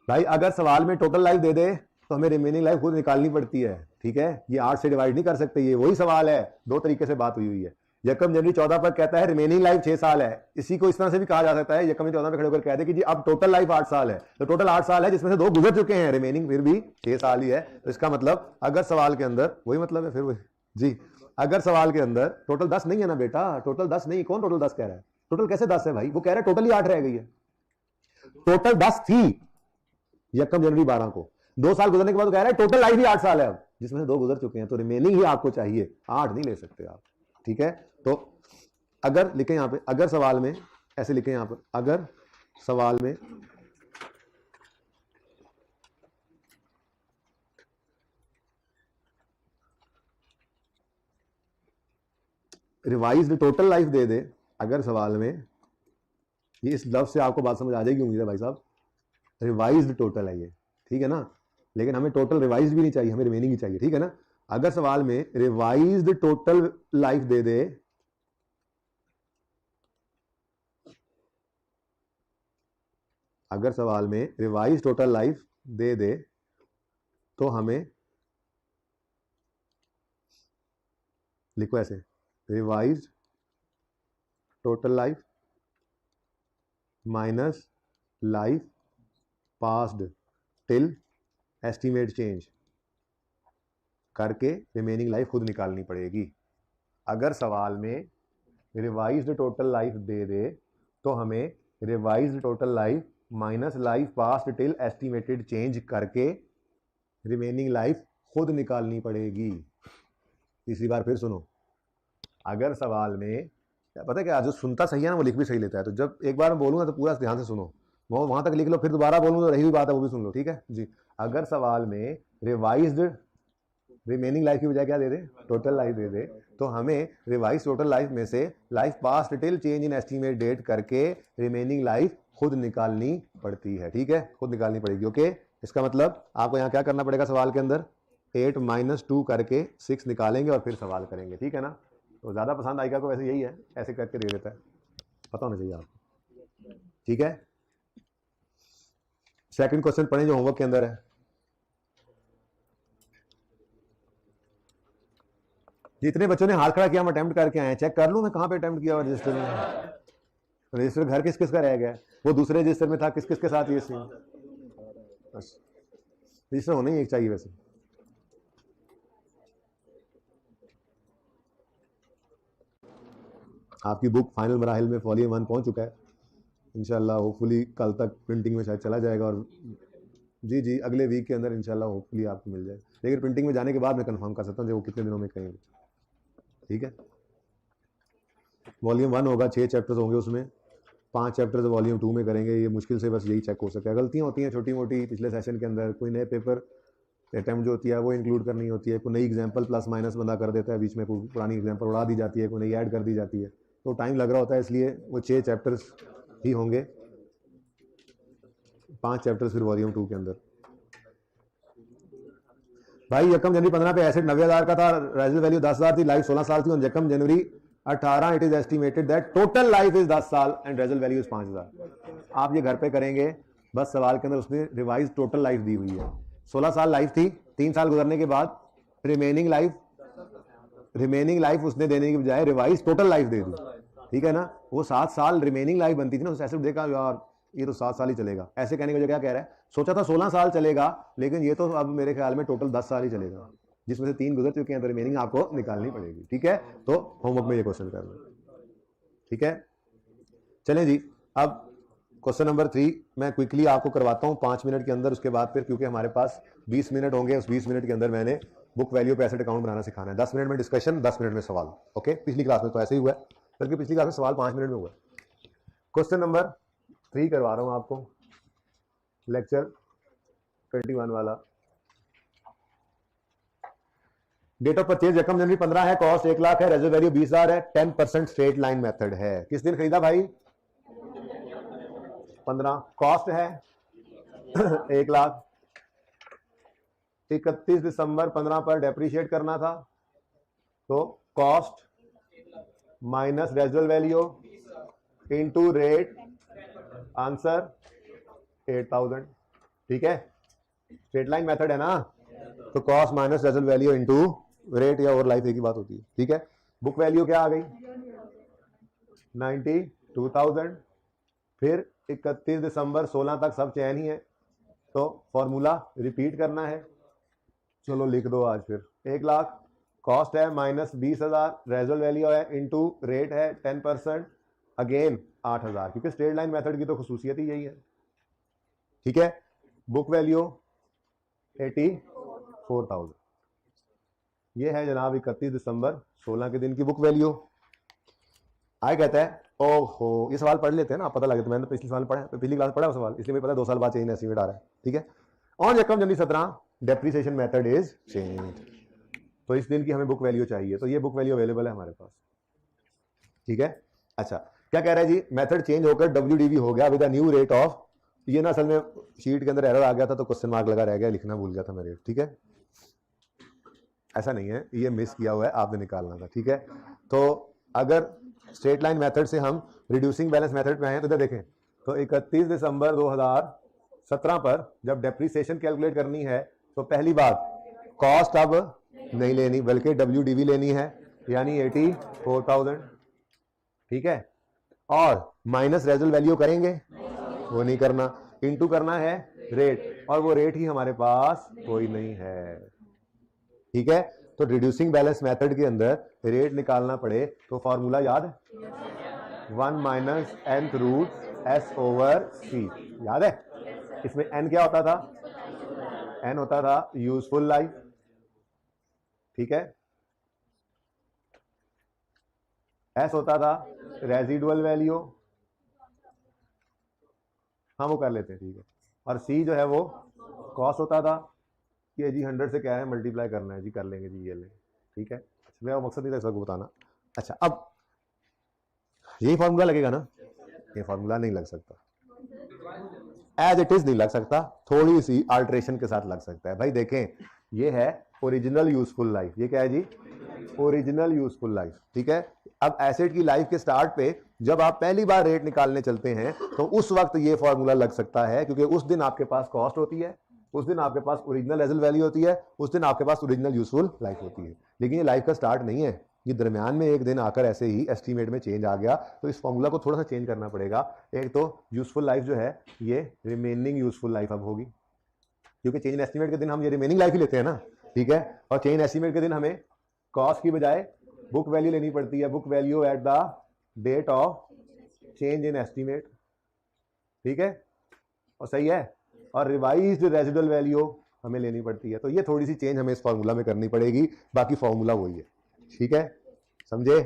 भाई, अगर सवाल में टोटल लाइफ दे दे तो हमें रिमेनिंग लाइफ खुद निकालनी पड़ती है। ठीक है, ये 8 से डिवाइड नहीं कर सकते, ये वही सवाल है, 2 तरीके से बात हुई है। यकम जनवरी 14 पर कहता है रिमेनिंग लाइफ 6 साल है, इसी को इस तरह से भी कहा जा सकता है, यकम जनवरी 14 पर खड़े होकर कह दे कि जी अब टोटल लाइफ 8 साल है, तो टोटल 8 साल है जिसमें से 2 गुजर चुके हैं, रिमेनिंग फिर भी 6 साल ही है। तो इसका मतलब अगर सवाल के अंदर वही मतलब है, फिर वही जी, अगर सवाल के अंदर टोटल 10 नहीं है ना बेटा, टोटल 10 नहीं, कौन टोटल 10 कह रहा है? टोटल कैसे 10 है भाई? वो कह रहा है टोटल ही 8 रह गई है, टोटल 10 थी यकम जनवरी 12 को, 2 साल गुजरने के बाद कह रहा है टोटल लाइफ ही 8 साल है अब, जिसमें से 2 गुजर चुके हैं, तो रिमेनिंग ही आपको चाहिए, 8 नहीं ले सकते आप। ठीक है, तो अगर लिखें यहां पे, अगर सवाल में ऐसे लिखें यहां पर, अगर सवाल में रिवाइज्ड टोटल लाइफ दे दे, अगर सवाल में, ये इस लफ्ज से आपको बात समझ आ जाएगी उम्मीद है भाई साहब, रिवाइज्ड टोटल है ये, ठीक है ना, लेकिन हमें टोटल रिवाइज्ड भी नहीं चाहिए, हमें रिमेनिंग ही चाहिए। ठीक है ना, अगर सवाल में रिवाइज्ड टोटल लाइफ दे दे, अगर सवाल में रिवाइज टोटल लाइफ दे दे तो हमें लिखो ऐसे, revise total life minus life passed till estimate change करके रिमेनिंग लाइफ खुद निकालनी पड़ेगी। अगर सवाल में रिवाइज्ड टोटल लाइफ दे दे तो हमें revised total life minus life past till estimated change करके रिमेनिंग लाइफ खुद निकालनी पड़ेगी। तीसरी बार फिर सुनो, अगर सवाल में पता है क्या, जो सुनता सही है ना वो लिख भी सही लेता है। तो जब एक बार मैं बोलूंगा तो पूरा ध्यान से सुनो, वो वहां तक लिख लो, फिर दोबारा बोलूँ तो रही हुई बात है वो भी सुन लो, ठीक है जी। अगर सवाल में रिवाइज्ड रिमेनिंग लाइफ की बजाय क्या दे दे, टोटल लाइफ दे दे, तो हमें रिवाइज टोटल लाइफ में से life past till change in estimate date करके रिमेनिंग लाइफ खुद निकालनी पड़ती है, ठीक है, खुद निकालनी पड़ेगी। ओके, इसका मतलब आपको यहाँ क्या करना पड़ेगा, सवाल के अंदर 8 - 2 करके 6 निकालेंगे और फिर सवाल करेंगे, ठीक है ना। तो ज़्यादा पसंद आएगा को वैसे यही है, ऐसे करके दे देता है, पता होना चाहिए आपको, ठीक है। सेकंड क्वेश्चन पढ़ें जो होमवर्क के अंदर है। जितने बच्चों ने हाथ खड़ा किया हम अटेम्प्ट करके आए, चेक कर लूं मैं कहाँ पे अटेम्प्ट किया हुआ रजिस्टर में। रजिस्टर घर किस किस का रह गया, वो दूसरे रजिस्टर में था, किस किस के साथ ये सीन, बस रजिस्टर होना ही एक चाहिए वैसे। आपकी बुक फाइनल मराहिल में वॉल्यूम 1 पहुंच चुका है, इंशाल्लाह होपफुली कल तक प्रिंटिंग में शायद चला जाएगा, और जी अगले वीक के अंदर इंशाल्लाह होपफुली आपको मिल जाए। लेकिन प्रिंटिंग में जाने के बाद मैं कंफर्म कर सकता हूँ वो कितने दिनों में कहेंगे, ठीक है। वॉल्यूम 1 होगा, 6 चैप्टर्स होंगे उसमें, 5 चैप्टर्स वॉल्यूम 2 में करेंगे। ये मुश्किल से बस यही चेक हो सके, गलतियाँ होती हैं छोटी मोटी पिछले सेशन के अंदर, कोई नए पेपर अटैम्प्ट जो होती है वो इंक्लूड करनी होती है, कोई नई एग्जाम्पल प्लस माइनस बंदा कर देता है बीच में, पुरानी एग्जाम्पल उड़ा दी जाती है, कोई नई ऐड कर दी जाती है, तो टाइम लग रहा होता है, इसलिए वो 6 चैप्टर्स ही होंगे, 5 चैप्टर्स फिर वॉल्यूम 2 के अंदर। भाई यकम जनवरी 15 पे एसेट 90,000 का था, रेजल वैल्यू 10,000 थी, लाइफ 16 साल थी, और यकम जनवरी 18 it is estimated that total life is 10 साल एंड रेजल वैल्यू इज 5,000। आप ये घर पे करेंगे, बस सवाल के अंदर उसने रिवाइज टोटल लाइफ दी हुई है, 16 साल लाइफ थी, 3 साल गुजरने के बाद रिमेनिंग लाइफ उसने देने की बजाय रिवाइज टोटल लाइफ दे दी, ठीक है ना। वो 7 साल रिमेनिंग लाइफ बनती थी ना, उस एसेट देखा यार ये तो 7 साल ही चलेगा, ऐसे कहने की वजह क्या कह रहा है, सोचा था 16 साल चलेगा, लेकिन ये तो अब मेरे ख्याल में टोटल 10 साल ही चलेगा, जिसमें से 3 गुजर चुके हैं, तो रिमेनिंग आपको निकालनी पड़ेगी, ठीक है। तो होमवर्क में ये क्वेश्चन करना, ठीक है। चलें जी, अब क्वेश्चन नंबर 3 मैं क्विकली आपको करवाता हूं 5 मिनट के अंदर, उसके बाद फिर क्योंकि हमारे पास 20 मिनट होंगे, उस 20 मिनट के अंदर मैंने बुक वैल्यू पे एसेट अकाउंट बनाना सिखाना है। 10 मिनट में डिस्कशन, 10 मिनट में सवाल, ओके। पिछली क्लास में तो ऐसे ही हुआ है, बल्कि पिछली क्लास में सवाल 5 मिनट में हुआ। क्वेश्चन नंबर 3 करवा रहा हूं आपको, लेक्चर 21 वाला। डेट ऑफ परचेज यकम जनवरी 15 है, कॉस्ट 1 लाख है, रेजर्व वैल्यू 20,000 है, 10% स्ट्रेट लाइन मेथड है। किस दिन खरीदा भाई, 15, कॉस्ट है 1 लाख, 31 दिसंबर 15 पर डेप्रीशिएट करना था, तो cost minus reserve value into rate, answer 8,000, ठीक है। स्ट्रेट लाइन मेथड है ना, तो cost minus reserve value into rate या और लाइफ एक ही बात होती है, ठीक है। बुक वैल्यू क्या आ गई 92,000, फिर 31 दिसंबर 16 तक सब चैन ही है, तो फॉर्मूला रिपीट करना है, चलो लिख दो आज फिर। 1 लाख कॉस्ट है माइनस 20,000, रेजर्व वैल्यू है इनटू रेट है 10%, अगेन 8,000, क्योंकि स्ट्रेट लाइन मेथड की तो खुसूसियत ही यही है, ठीक है। बुक वैल्यू 84,000, ये है जनाब 31 दिसंबर 16 के दिन की बुक वैल्यू। आगे कहता है, ओहो ये सवाल पढ़ लेते हैं ना, आप पता लगे, तो मैंने पिछले सवाल पढ़ा, पिछली क्लास पढ़ा वो सवाल, इसलिए मुझे पता है 2 साल बाद चेंज एस्टीमेट आ रहा है, ठीक है। ऑन यकम जनवरी 17 डेप्रीसिएशन मेथड इज चेंज, तो इस दिन की हमें बुक वैल्यू चाहिए, तो ये बुक वैल्यू अवेलेबल है हमारे पास, ठीक है। अच्छा क्या कह रहा है जी, मेथड चेंज होकर WDV हो गया with a new rate of, ये ना असल में शीट के अंदर एरर आ गया था, तो क्वेश्चन मार्क लगा रह गया, लिखना भूल गया था मैं रेट, ठीक है। ऐसा नहीं है, ये मिस किया हुआ है, आपने निकालना था, ठीक है। तो अगर स्ट्रेट लाइन मेथड से हम रिड्यूसिंग बैलेंस मेथड पे आए हैं, तो इधर देखें, तो 31 दिसंबर 2017 पर जब डेप्रीसिएशन कैलकुलेट करनी है, तो पहली बात कॉस्ट अब नहीं लेनी बल्कि WDV लेनी है, यानी 84,000, ठीक है। और माइनस रेजल वैल्यू करेंगे, वो नहीं करना, इनटू करना है रेट, और वो रेट ही हमारे पास कोई नहीं है, ठीक है। तो रिड्यूसिंग बैलेंस मेथड के अंदर रेट निकालना पड़े तो फॉर्मूला याद है, 1 minus nth root S over C, याद है। इसमें n क्या होता था, n होता था यूजफुल लाइफ, ठीक है। एस होता था रेजिडुअल वैल्यू, हाँ वो कर लेते हैं ठीक है, और सी जो है वो कॉस्ट होता था कि जी 100 से क्या है मल्टीप्लाई करना है जी, कर लेंगे जी ये लें, ठीक है। अच्छा मेरा मकसद नहीं था सबको बताना। अच्छा अब यही फॉर्मूला लगेगा ना, ये फॉर्मूला नहीं लग सकता, एज इट इज नहीं लग सकता, थोड़ी सी अल्ट्रेशन के साथ लग सकता है। भाई देखें ये है ओरिजिनल यूजफुल लाइफ, ये क्या है जी ओरिजिनल यूजफुल लाइफ, ठीक है। अब एसेट की लाइफ के स्टार्ट पे जब आप पहली बार रेट निकालने चलते हैं तो उस वक्त ये फॉर्मूला लग सकता है, क्योंकि उस दिन आपके पास कॉस्ट होती है, उस दिन आपके पास ओरिजिनल रेजल वैल्यू होती है, उस दिन आपके पास ओरिजिनल यूजफुल लाइफ होती है। लेकिन ये लाइफ का स्टार्ट नहीं है, ये दरमियान में एक दिन आकर ऐसे ही एस्टीमेट में चेंज आ गया, तो इस फॉर्मूला को थोड़ा सा चेंज करना पड़ेगा। एक तो यूजफुल लाइफ जो है ये रिमेनिंग यूजफुल लाइफ अब होगी, क्योंकि चेंज इन एस्टीमेट के दिन हम ये रिमेनिंग लाइफ ही लेते हैं ना, ठीक है। और चेंज इन एस्टीमेट के दिन हमें कॉस्ट की बजाय बुक वैल्यू लेनी पड़ती है, book value at the date of change in estimate, ठीक है, और सही है। और रिवाइज्ड रेजिडुअल वैल्यू हमें लेनी पड़ती है, तो ये थोड़ी सी चेंज हमें इस फॉर्मूला में करनी पड़ेगी, बाकी फॉर्मूला वही है, ठीक है, समझे,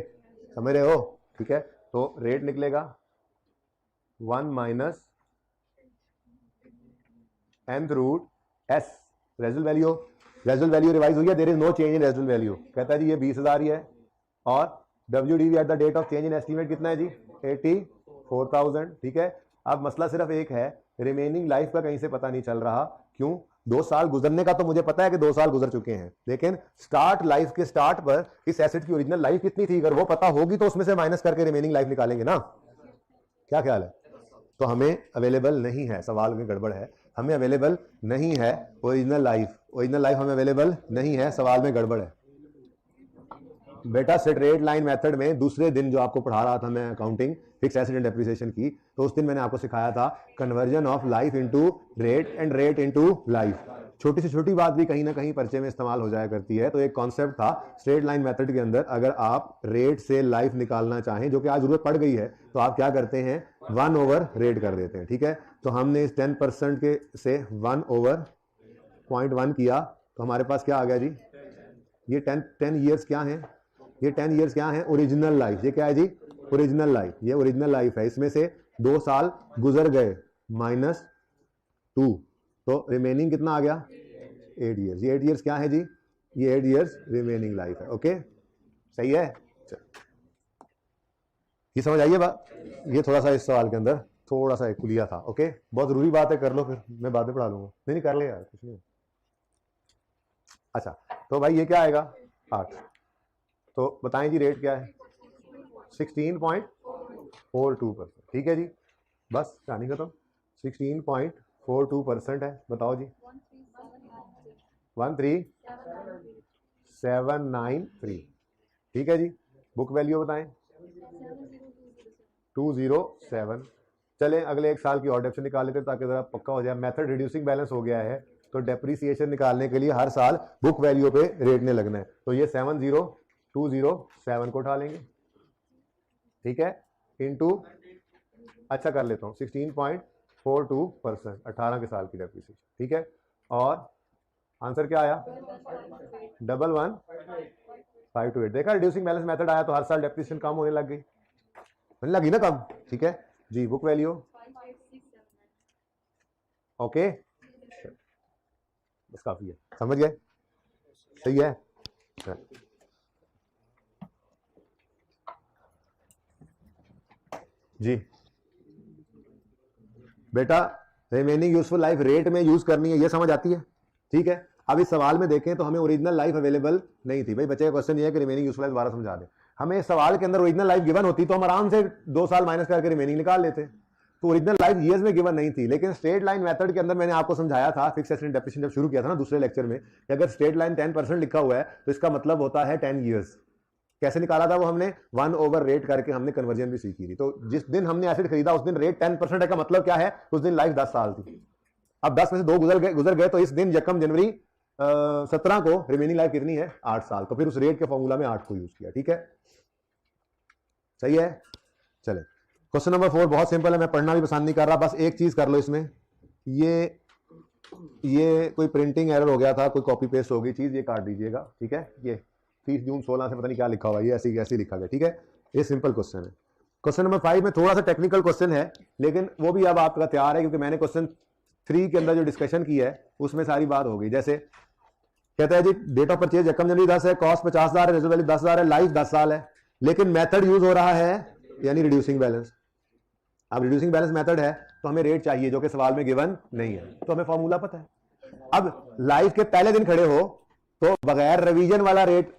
समझ रहे हो, ठीक है। तो रेट निकलेगा 1 minus nth root S residual value, residual value revise हुई है, there is no change in residual value, कहता है जी ये 20,000 ही है, और WDV at the date of change in estimate कितना है जी 84,000, ठीक है। अब मसला सिर्फ एक है, रिमेनिंग लाइफ का कहीं से पता नहीं चल रहा, क्यों, 2 साल गुजरने का तो मुझे पता है कि 2 साल गुजर चुके हैं, लेकिन स्टार्ट लाइफ के स्टार्ट पर इस एसेट की ओरिजिनल लाइफ कितनी थी, अगर वो पता होगी तो उसमें से माइनस करके रिमेनिंग लाइफ निकालेंगे ना, क्या ख्याल है। तो हमें अवेलेबल नहीं है, सवाल में गड़बड़ है, हमें अवेलेबल नहीं है ओरिजिनल लाइफ, ओरिजिनल लाइफ हमें अवेलेबल नहीं है, सवाल में गड़बड़ है। बेटा स्ट्रेट लाइन मेथड में दूसरे दिन जो आपको पढ़ा रहा था मैं accounting fix asset and depreciation की, तो उस दिन मैंने आपको सिखाया था conversion of life into rate and rate into life. छोटी से छोटी बात भी कहीं ना कहीं पर्चे में इस्तेमाल हो जाया करती है, तो एक कॉन्सेप्ट था स्ट्रेट लाइन मेथड के अंदर, अगर आप रेट से लाइफ निकालना चाहें, जो कि आज जरूरत पड़ गई है, तो आप क्या करते हैं 1 ओवर रेट कर देते हैं, ठीक है। तो हमने इस 10% के से 1 ओवर 0.1 किया, तो हमारे पास क्या आ गया जी, ये 10 ईयर्स क्या है, ये 10 ईयर्स क्या है ओरिजिनल लाइफ, ये क्या है जी ओरिजिनल लाइफ, ये ओरिजिनल लाइफ है, इसमें से 2 साल गुजर गए -2, तो रिमेनिंग कितना आ गया 8 ईयर्स, ये 8 ईयर्स क्या है जी, ये 8 ईयर्स रिमेनिंग लाइफ है, ओके सही है। ये समझ आइए बात, ये थोड़ा सा इस सवाल के अंदर थोड़ा सा एक खुलिया था, ओके बहुत जरूरी बात है, कर लो फिर मैं बाद में पढ़ा लूंगा, नहीं कर ले यार कुछ नहीं। अच्छा तो भाई ये क्या आएगा 8, तो बताएं जी रेट क्या है 16.42%, ठीक है जी, बस कहानी खत्म, 16.42% है, बताओ जी 13793, ठीक है जी। बुक वैल्यू बताएं 207, चलें अगले 1 साल की और डेप्शन निकाल लेते हैं ताकि जरा पक्का हो जाए, मेथड रिड्यूसिंग बैलेंस हो गया है, तो डेप्रीसिएशन निकालने के लिए हर साल बुक वैल्यू पे रेट ने लगना है, तो ये 70207 को उठा लेंगे, ठीक है, इनटू अच्छा कर लेता हूँ 16.42%, 18 के साल की डेप्रीसिएशन, ठीक है, और आंसर क्या आया 11528, देखा रिड्यूसिंग बैलेंस मेथड आया तो हर साल डेप्रीसिएशन कम होने लग गई, होने लगी ना कम, ठीक है जी। बुक वैल्यू ओके बस काफी है, समझ गए, सही है। जी बेटा रिमेनिंग यूजफुल लाइफ रेट में यूज करनी है, ये समझ आती है, ठीक है। अब इस सवाल में देखें तो हमें ओरिजिनल लाइफ अवेलेबल नहीं थी, भाई बच्चे का क्वेश्चन ये है कि रिमेनिंग यूजफुल लाइफ दोबारा समझा दे, हमें इस सवाल के अंदर ओरिजिनल लाइफ गिवन होती तो हम आराम से 2 साल माइनस करके रिमेनिंग निकाल लेते, तो ओरिजिनल लाइफ ईयर्स में गिवन नहीं थी, लेकिन स्ट्रेट लाइन मेथड के अंदर मैंने आपको समझाया था फिक्स एसेट एंड डेप्रिसिएशन जब शुरू किया था ना दूसरे लेक्चर में, कि अगर स्ट्रेट लाइन 10% लिखा हुआ है तो इसका मतलब होता है 10 ईयर्स। कैसे निकाला था वो हमने 1 ओवर रेट करके हमने कन्वर्जन भी सीखी थी, तो जिस दिन हमने एसेट खरीदा उस दिन रेट 10% है का मतलब क्या है, उस दिन लाइफ 10 साल थी, अब 10 में से 2 गुजर गए तो इस दिन 1 जनवरी 17 को रिमेनिंग लाइफ कितनी है 8 साल, तो फिर उस रेट के फॉर्मूला में 8 को यूज किया, ठीक है सही है। चले क्वेश्चन नंबर 4 बहुत सिंपल है, मैं पढ़ना भी पसंद नहीं कर रहा, बस एक चीज कर लो इसमें, ये कोई प्रिंटिंग एरर हो गया था, कोई कॉपी पेस्ट हो गई चीज, ये काट दीजिएगा, ठीक है। ये 30 जून 16 से पता नहीं क्या लिखा हुआ है, ये ऐसे लिखा गया, ठीक है। ये सिंपल क्वेश्चन है। क्वेश्चन नंबर 5 में थोड़ा सा टेक्निकल क्वेश्चन है, लेकिन वो भी अब आपका तैयार है क्योंकि मैंने क्वेश्चन 3 के अंदर जो डिस्कशन की है उसमें सारी बात हो गई। जैसे कहता है जी डेट ऑफ परचेज यकम जनवरी 10 है, कॉस्ट 50,000 है, रेजर्व वैल्यू 10,000 है, लाइफ 10 साल है, लेकिन मेथड यूज हो रहा है यानी रिड्यूसिंग बैलेंस। अब रिड्यूसिंग बैलेंस मेथड है तो हमें रेट चाहिए जो कि सवाल में गिवन नहीं है, तो हमें फॉर्मूला पता है। अब लाइफ के पहले दिन खड़े हो तो बगैर रिवीजन वाला रेट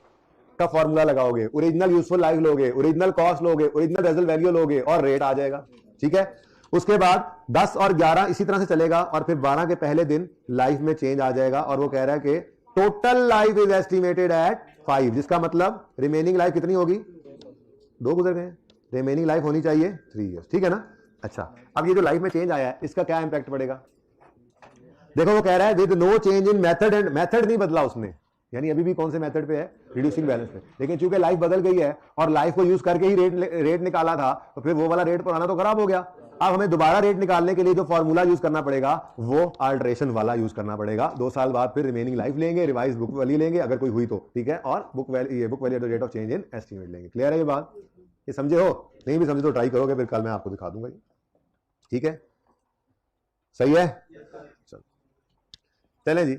का फॉर्मूला लगाओगे, ओरिजिनल यूजफुल लाइफ लोगे, ओरिजिनल कॉस्ट लोगे, ओरिजिनल रेजल्ट वैल्यू लोगे और रेट आ जाएगा। ठीक है, उसके बाद 10 और 11 इसी तरह से चलेगा और फिर 12 के पहले दिन लाइफ में चेंज आ जाएगा और वो कह रहा है कि total life is estimated at 5, जिसका मतलब रिमेनिंग लाइफ कितनी होगी, 2 गुजर गए, रिमेनिंग लाइफ होनी चाहिए 3 इयर्स। ठीक है ना। अच्छा, अब ये जो लाइफ में चेंज आया है इसका क्या इंपैक्ट पड़ेगा, देखो वो कह रहा है with no change in method, and method नहीं बदला उसने, यानी अभी भी कौन से मेथड पे है, रिड्यूसिंग बैलेंस पे, लेकिन चूंकि लाइफ बदल गई है और लाइफ को यूज करके ही रेट निकाला था तो फिर वो वाला रेट पुराना तो खराब हो गया। अब हमें दोबारा रेट निकालने के लिए जो फॉर्मूला यूज करना पड़ेगा वो अल्टरेशन वाला यूज करना पड़ेगा। 2 साल बाद फिर रिमेनिंग लाइफ लेंगे, रिवाइज बुक वैल्यू लेंगे अगर कोई हुई तो, ठीक है, और book value rate of change in estimate लेंगे। क्लियर है ये बात, ये समझे हो, नहीं भी समझे तो ट्राई करोगे, फिर कल मैं आपको दिखा दूंगा। ठीक है, सही है, चले जी।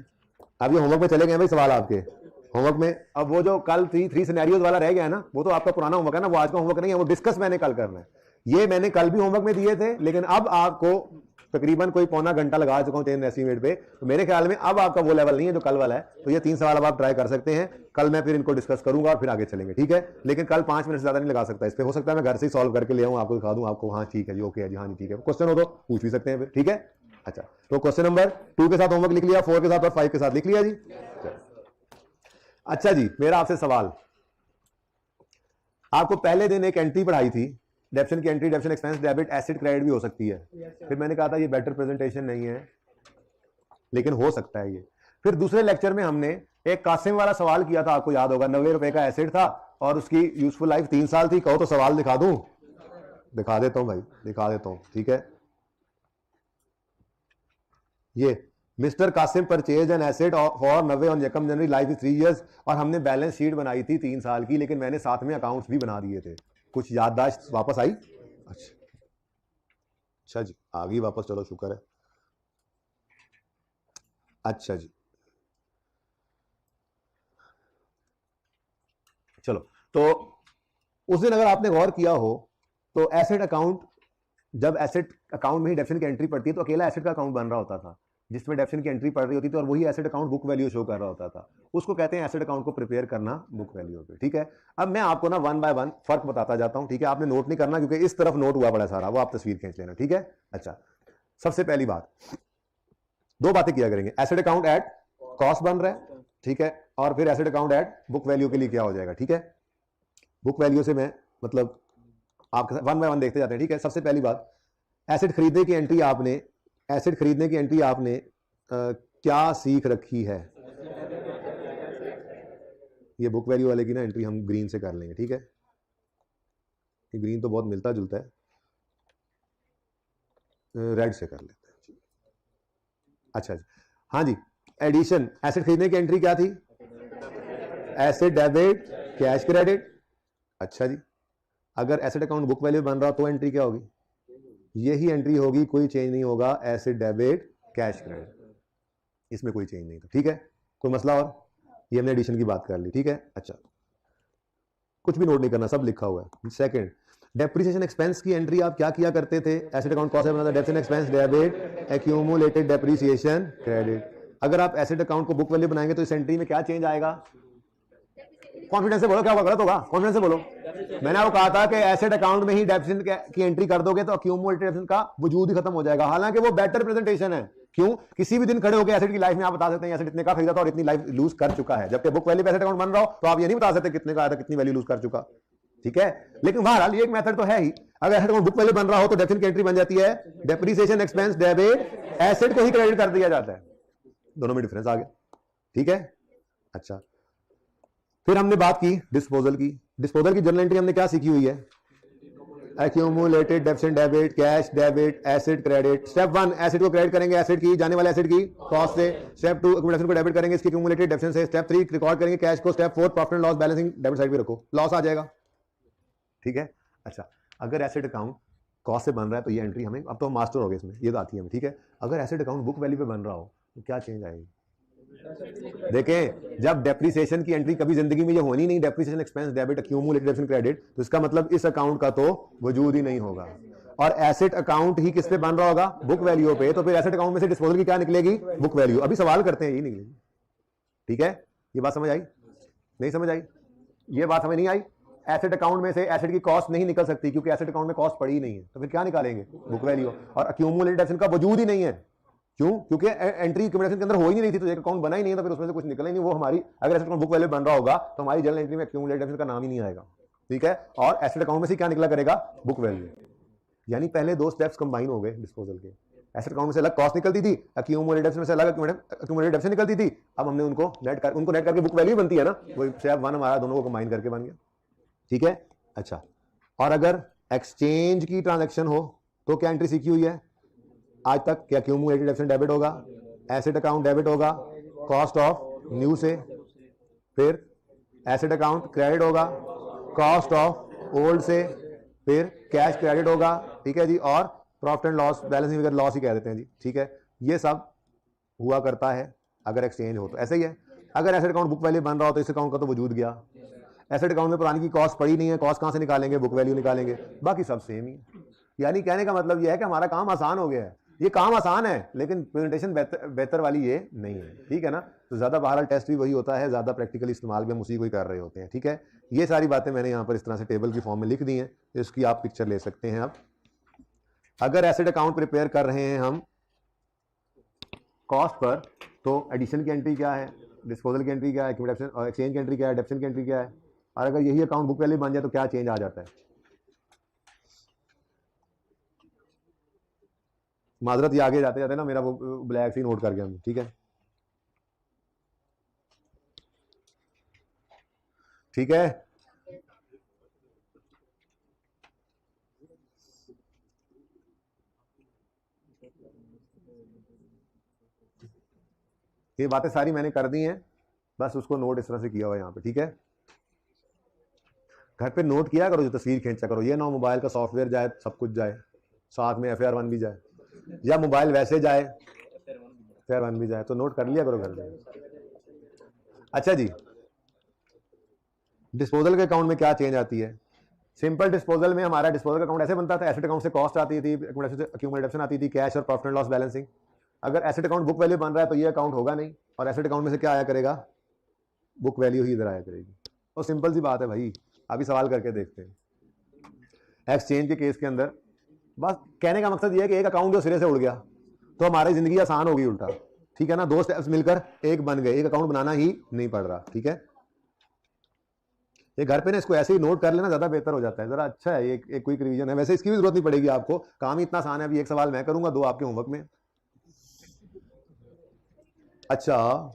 अब ये होमवर्क में चले गए भाई सवाल आपके होमवर्क में। अब वो जो कल 3 सिनेरियोज वाला रह गया है ना, वो तो आपका पुराना होमवर्क है ना, वो आज का होमवर्क नहीं है, वो डिस्कस मैंने कल करना है। ये मैंने कल भी होमवर्क में दिए थे, लेकिन अब आपको तकरीबन कोई पौना घंटा लगा चुका हूं चेंज एस्टीमेट पे, तो मेरे ख्याल में अब आपका वो लेवल नहीं है जो कल वाला है। तो ये 3 सवाल अब आप ट्राई कर सकते हैं, कल मैं फिर इनको डिस्कस करूंगा और फिर आगे चलेंगे। ठीक है, लेकिन कल 5 मिनट से ज्यादा नहीं लगा सकता इस पे, हो सकता है मैं घर से ही सॉल्व करके ले आऊं, आपको दिखा दूं, आपको हाँ ठीक है जी, ओके है जी, हाँ जी ठीक है, क्वेश्चन हो तो पूछ भी सकते हैं फिर। ठीक है, अच्छा, तो क्वेश्चन नंबर 2 के साथ होमवर्क लिख लिया, 4 के साथ और 5 के साथ लिख लिया जी। अच्छा जी, मेरा आपसे सवाल, आपको पहले दिन एक एंट्री पढ़ाई थी, डेप्शन की entry, डेप्शन expense, debit, acid, credit भी हो सकती है। फिर मैंने कहा था ये बेटर प्रेजेंटेशन नहीं है, लेकिन हो सकता है ये। फिर दूसरे लेक्चर में हमने एक कासिम वाला सवाल किया था, आपको याद होगा, 90 रुपए का एसिड था और उसकी यूजफुल लाइफ 3 साल थी। कहो तो सवाल दिखा दूं, दिखा देता हूं भाई, दिखा देता हूं। ठीक है, ये mister Kasim purchase an asset for 90 on यकम जनवरी, लाइफ इज 3 इयर्स, और हमने बैलेंस शीट बनाई थी 3 साल की, लेकिन मैंने साथ में अकाउंट्स भी बना दिए थे। कुछ याददाश्त वापस आई? अच्छा जी, आ गई वापस, चलो शुक्र है। अच्छा जी, चलो, तो उस दिन अगर आपने गौर किया हो तो एसेट अकाउंट, जब एसेट अकाउंट में ही डेप्शन की एंट्री पड़ती है तो अकेला एसेट का अकाउंट बन रहा होता था जिसमें डेप्शन की एंट्री पड़ रही होती थी और वही asset account book value show कर रहा होता था। उसको कहते हैं एसेट अकाउंट को प्रिपेयर करना बुक वैल्यू पे। ठीक है, अब मैं आपको ना 1 बाय 1 फर्क बताता जाता हूं। ठीक है, आपने नोट नहीं करना क्योंकि इस तरफ नोट हुआ बड़ा सारा, वो आप तस्वीर खींच लेना। ठीक है, अच्छा, सबसे पहली बात, 2 बातें किया करेंगे, एसेट अकाउंट एट कॉस्ट बन रहा है, ठीक है, और फिर asset account at book value के लिए क्या हो जाएगा। ठीक है, बुक वैल्यू से मैं मतलब आप 1 बाय 1 देखते जाते हैं। ठीक है, सबसे पहली बात, एसेट खरीदने की एंट्री आपने, एसेट खरीदने की एंट्री आपने क्या सीख रखी है, ये बुक वैल्यू वाले की ना एंट्री हम ग्रीन से कर लेंगे। ठीक है, ये ग्रीन तो बहुत मिलता जुलता है, रेड से कर लेते हैं। अच्छा जी, हाँ जी, एडिशन, एसेट खरीदने की एंट्री क्या थी, एसेट डेबिट कैश क्रेडिट। अच्छा जी, अगर एसेट अकाउंट बुक वैल्यू बन रहा तो एंट्री क्या होगी, यही एंट्री होगी, कोई चेंज नहीं होगा, एसेट डेबिट कैश क्रेडिट, इसमें कोई चेंज नहीं था। ठीक है, कोई मसला और, ये हमने एडिशन की बात कर ली। ठीक है, अच्छा, कुछ भी नोट नहीं करना, सब लिखा हुआ है। सेकंड, डेप्रिसिएशन एक्सपेंस की एंट्री आप क्या किया करते थे, एसेट अकाउंट कॉस्ट बना था, depreciation expense debit accumulated depreciation credit. अगर आप एसेट अकाउंट को बुक वैल्यू बनाएंगे तो इस एंट्री में क्या चेंज आएगा, कॉन्फिडेंस से बोलो, क्या होगा, गलत होगा, कॉन्फिडेंस से बोलो। मैंने आपको कहा था कि एसेट अकाउंट में ही डेप्रिसिएशन की एंट्री कर दोगे तो एक्यूमुलेटेड डेप्रिसिएशन का वजूद ही खत्म हो जाएगा, हालांकि वो बेटर प्रेजेंटेशन है। क्यों, किसी भी दिन खड़े होकर एसेट की लाइफ में आप बता सकते हैं एसेट इतने का खरीदा था और इतनी लाइफ लूज कर चुका है, जबकि बुक वैल्यू पे एसेट अकाउंट बन रहा हो तो आप ये नहीं बता सकते कितने का आया था, कितनी वैल्यू लूज कर चुका। ठीक है, लेकिन बहरहाल ये एक मेथड तो है ही, अगर एसेट अकाउंट बुक वैल्यू बन रहा हो तो डेप्रिसिएशन की एंट्री बन जाती है, डेप्रिसिएशन एक्सपेंस डेबिट एसेट को ही क्रेडिट कर दिया जाता है, दोनों में डिफरेंस आ गया। ठीक है, अच्छा, फिर हमने बात की डिस्पोजल की। डिस्पोजल की जर्नल एंट्री हमने क्या सीखी हुई है, accumulated डेप्शन debit, cash debit, asset credit. Step 1, asset को क्रेडिट करेंगे, एसेट की जाने वाले एसेट की कॉस्ट से। स्टेप 2, एक्यूमुलेशन को डेबिट करेंगे इसकी एक्यूमुलेटेड डेप्शन से। स्टेप 3, रिकॉर्ड करेंगे कैश को। Step 4, profit and loss balancing debit side पे रखो, लॉस आ जाएगा। ठीक है। अच्छा, अगर एसेट अकाउंट कॉस्ट से बन रहा है तो ये एंट्री हमें, अब तो हम मास्टर हो गए इसमें, ये तो आती है हमें, ठीक है। अगर एसेट अकाउंट बुक वैल्यू पे बन रहा हो तो क्या चेंज आएगी? देखें, जब डेप्रिसिएशन की एंट्री कभी जिंदगी में ये होनी नहीं, depreciation expense debit accumulated credit, तो इसका मतलब इस अकाउंट का तो वजूद ही नहीं होगा। और एसेट अकाउंट ही किस पे बन रहा होगा? बुक वैल्यू पे। तो फिर एसेट अकाउंट में से डिस्पोजल की क्या निकलेगी? Book value. अभी सवाल करते हैं, यही निकलेगी, ठीक है। ये बात समझ आई? नहीं समझ आई? ये बात हमें नहीं आई। एसेट अकाउंट में से एसेट की कॉस्ट नहीं निकल सकती क्योंकि एसेट अकाउंट में कॉस्ट पड़ी ही नहीं है, तो फिर क्या निकालेंगे? Book value. और अक्यूमुलेटेड एसेट का वजूद ही नहीं है, क्यों? क्योंकि एंट्री एक्यूमुलेशन के अंदर हो ही नहीं रही थी, तो एक अकाउंट बना ही नहीं है, तो फिर उसमें से कुछ निकला ही नहीं। वो हमारी, अगर एसेट अकाउंट बुक वैल्यू बन रहा होगा तो हमारी जनरल एंट्री में एक्यूमुलेटेड एसेट का नाम ही नहीं आएगा, ठीक है। और एसेट अकाउंट में से क्या निकला करेगा? Book value. यानी पहले दो स्टेप्स कंबाइन हो गए डिस्पोजल के। एसेट अकाउंट में से अलग कॉस्ट निकलती थी, एक्यूमुलेटेड में से अलग एक्यूमुलेटेड डेब्ट निकलती थी। अब हमने उनको नेट करके बुक वैल्यू बनती है ना, वो स्टेप वन हमारा दोनों को कंबाइन करके बन गया, ठीक है। अच्छा, और अगर एक्सचेंज की ट्रांजैक्शन हो तो क्या एंट्री सीखी हुई है आज तक? क्या एक्यूमुलेटेड डेब्ट डेबिट होगा, एसेट अकाउंट डेबिट होगा कॉस्ट ऑफ न्यू से, फिर एसेट अकाउंट क्रेडिट होगा कॉस्ट ऑफ ओल्ड से, फिर कैश क्रेडिट होगा, ठीक है जी, और profit and loss, balancing figure loss ही कह देते हैं जी, ठीक है। ये सब हुआ करता है अगर एक्सचेंज हो तो। ऐसे ही है, अगर एसेट अकाउंट बुक वैल्यू बन रहा हो तो इस अकाउंट का तो वजूद गया। एसेट अकाउंट में पुरानी की कॉस्ट पड़ी नहीं है, कॉस्ट कहां से निकालेंगे? बुक वैल्यू निकालेंगे, बाकी सब सेम ही है। यानी कहने का मतलब यह है कि हमारा काम आसान हो गया है। ये काम आसान है लेकिन प्रेजेंटेशन बेहतर वाली ये नहीं है, ठीक है ना। तो ज्यादा बहरहाल टेस्ट भी वही होता है, ज्यादा प्रैक्टिकल इस्तेमाल भी हम उसी को ही कर रहे होते हैं, ठीक है। ये सारी बातें मैंने यहाँ पर इस तरह से टेबल की फॉर्म में लिख दी हैं, तो इसकी आप पिक्चर ले सकते हैं। अब अगर एसेट अकाउंट प्रिपेयर कर रहे हैं हम कॉस्ट पर, तो एडिशन की एंट्री क्या है, डिस्पोजल की एंट्री क्या है, एक्सचेंज की एंट्री क्या है, डेप्शन की एंट्री क्या है। और अगर यही अकाउंट बुक वैल्यू बन जाए तो क्या चेंज आ जाता है? माजरत, ये आगे जाते जाते ना मेरा वो ब्लैक सी नोट कर गया, ठीक है, ठीक है। ये बातें सारी मैंने कर दी हैं, बस उसको नोट इस तरह से किया हुआ है यहाँ पे, ठीक है। घर पे नोट किया करो, जो तस्वीर खींचा करो। ये ना मोबाइल का सॉफ्टवेयर जाए, सब कुछ जाए, साथ में FAR 1 भी जाए, या मोबाइल वैसे जाए FAR 1 भी जाए, तो नोट कर लिया करो घर पे। अच्छा जी, डिस्पोजल के अकाउंट में क्या चेंज आती है? सिंपल डिस्पोजल में हमारा डिस्पोजल का अकाउंट ऐसे बनता था, एसेट अकाउंट से कॉस्ट आती थी, एक्यूमुलेशन आती थी, कैश और प्रॉफिट एंड लॉस बैलेंसिंग। अगर एसेट अकाउंट बुक वैल्यू बन रहा है तो ये अकाउंट होगा नहीं, और एसेट अकाउंट में से क्या आया करेगा? बुक वैल्यू ही इधर आया करेगी। और सिंपल सी बात है भाई, अभी सवाल करके देखते हैं। एक्सचेंज के केस के अंदर बस कहने का मकसद ये है कि एक अकाउंट जो सिरे से उड़ गया तो हमारी जिंदगी आसान होगी उल्टा, ठीक है ना। दो स्टेप्स मिलकर एक बन गए, एक अकाउंट बनाना ही नहीं पड़ रहा, ठीक है। ये घर पे ना इसको ऐसे ही नोट कर लेना ज्यादा बेहतर हो जाता है, जरा अच्छा है। एक क्विक रिवीजन है, वैसे इसकी भी जरूरत नहीं पड़ेगी आपको, काम ही इतना आसान है। अभी एक सवाल मैं करूंगा, दो आपके होमवर्क में। अच्छा,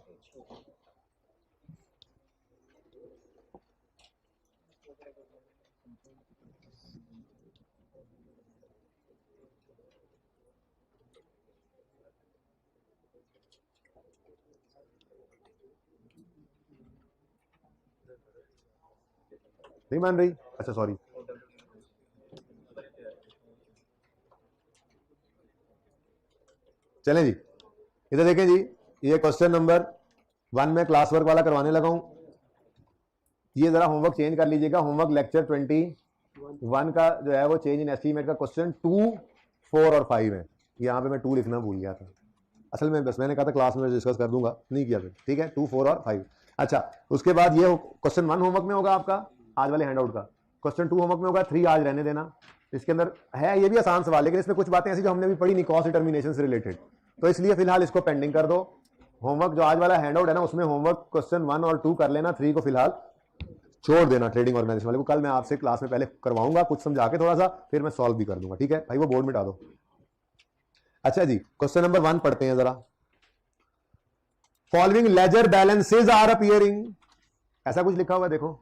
नहीं मान रही? अच्छा सॉरी, चलें जी, इधर देखें जी, ये क्वेश्चन नंबर 1 में क्लास वर्क वाला करवाने लगा हूं। ये जरा होमवर्क चेंज कर लीजिएगा। होमवर्क लेक्चर 21 का जो है वो चेंज इन एस्टीमेट का क्वेश्चन 2, 4 और 5 है। यहाँ पे मैं 2 लिखना भूल गया था, असल में बस मैंने कहा था क्लास में डिस्कस कर दूंगा, नहीं किया फिर, ठीक है। 2, 4 और 5। अच्छा, उसके बाद ये क्वेश्चन 1 होमवर्क में होगा आपका आज वाले हैंडआउट का, क्वेश्चन 2 होमवर्क में होगा, 3 आज रहने देना। इसके अंदर है, ये भी आसान सवाल, लेकिन इसमें कुछ बातें ऐसी जो हमने भी पढ़ी नहीं, कॉस्ट डिटर्मिनेशन से रिलेटेड, तो इसलिए फिलहाल इसको पेंडिंग कर दो। होमवर्क जो आज वाला हैंडआउट है ना, उसमें होमवर्क क्वेश्चन 1 और 2 कर लेना, 3 को फिलहाल छोड़ देना ट्रेडिंग ऑर्गेनाइजेशन वाले को। कल मैं आपसे क्लास में पहले करवाऊंगा कुछ समझा के थोड़ा सा, फिर मैं सॉल्व भी कर दूंगा, ठीक है भाई। वो बोर्ड मिटा दो। अच्छा जी, क्वेश्चन नंबर 1 पढ़ते हैं जरा। Following ledger balances are appearing, ऐसा कुछ लिखा हुआ है देखो।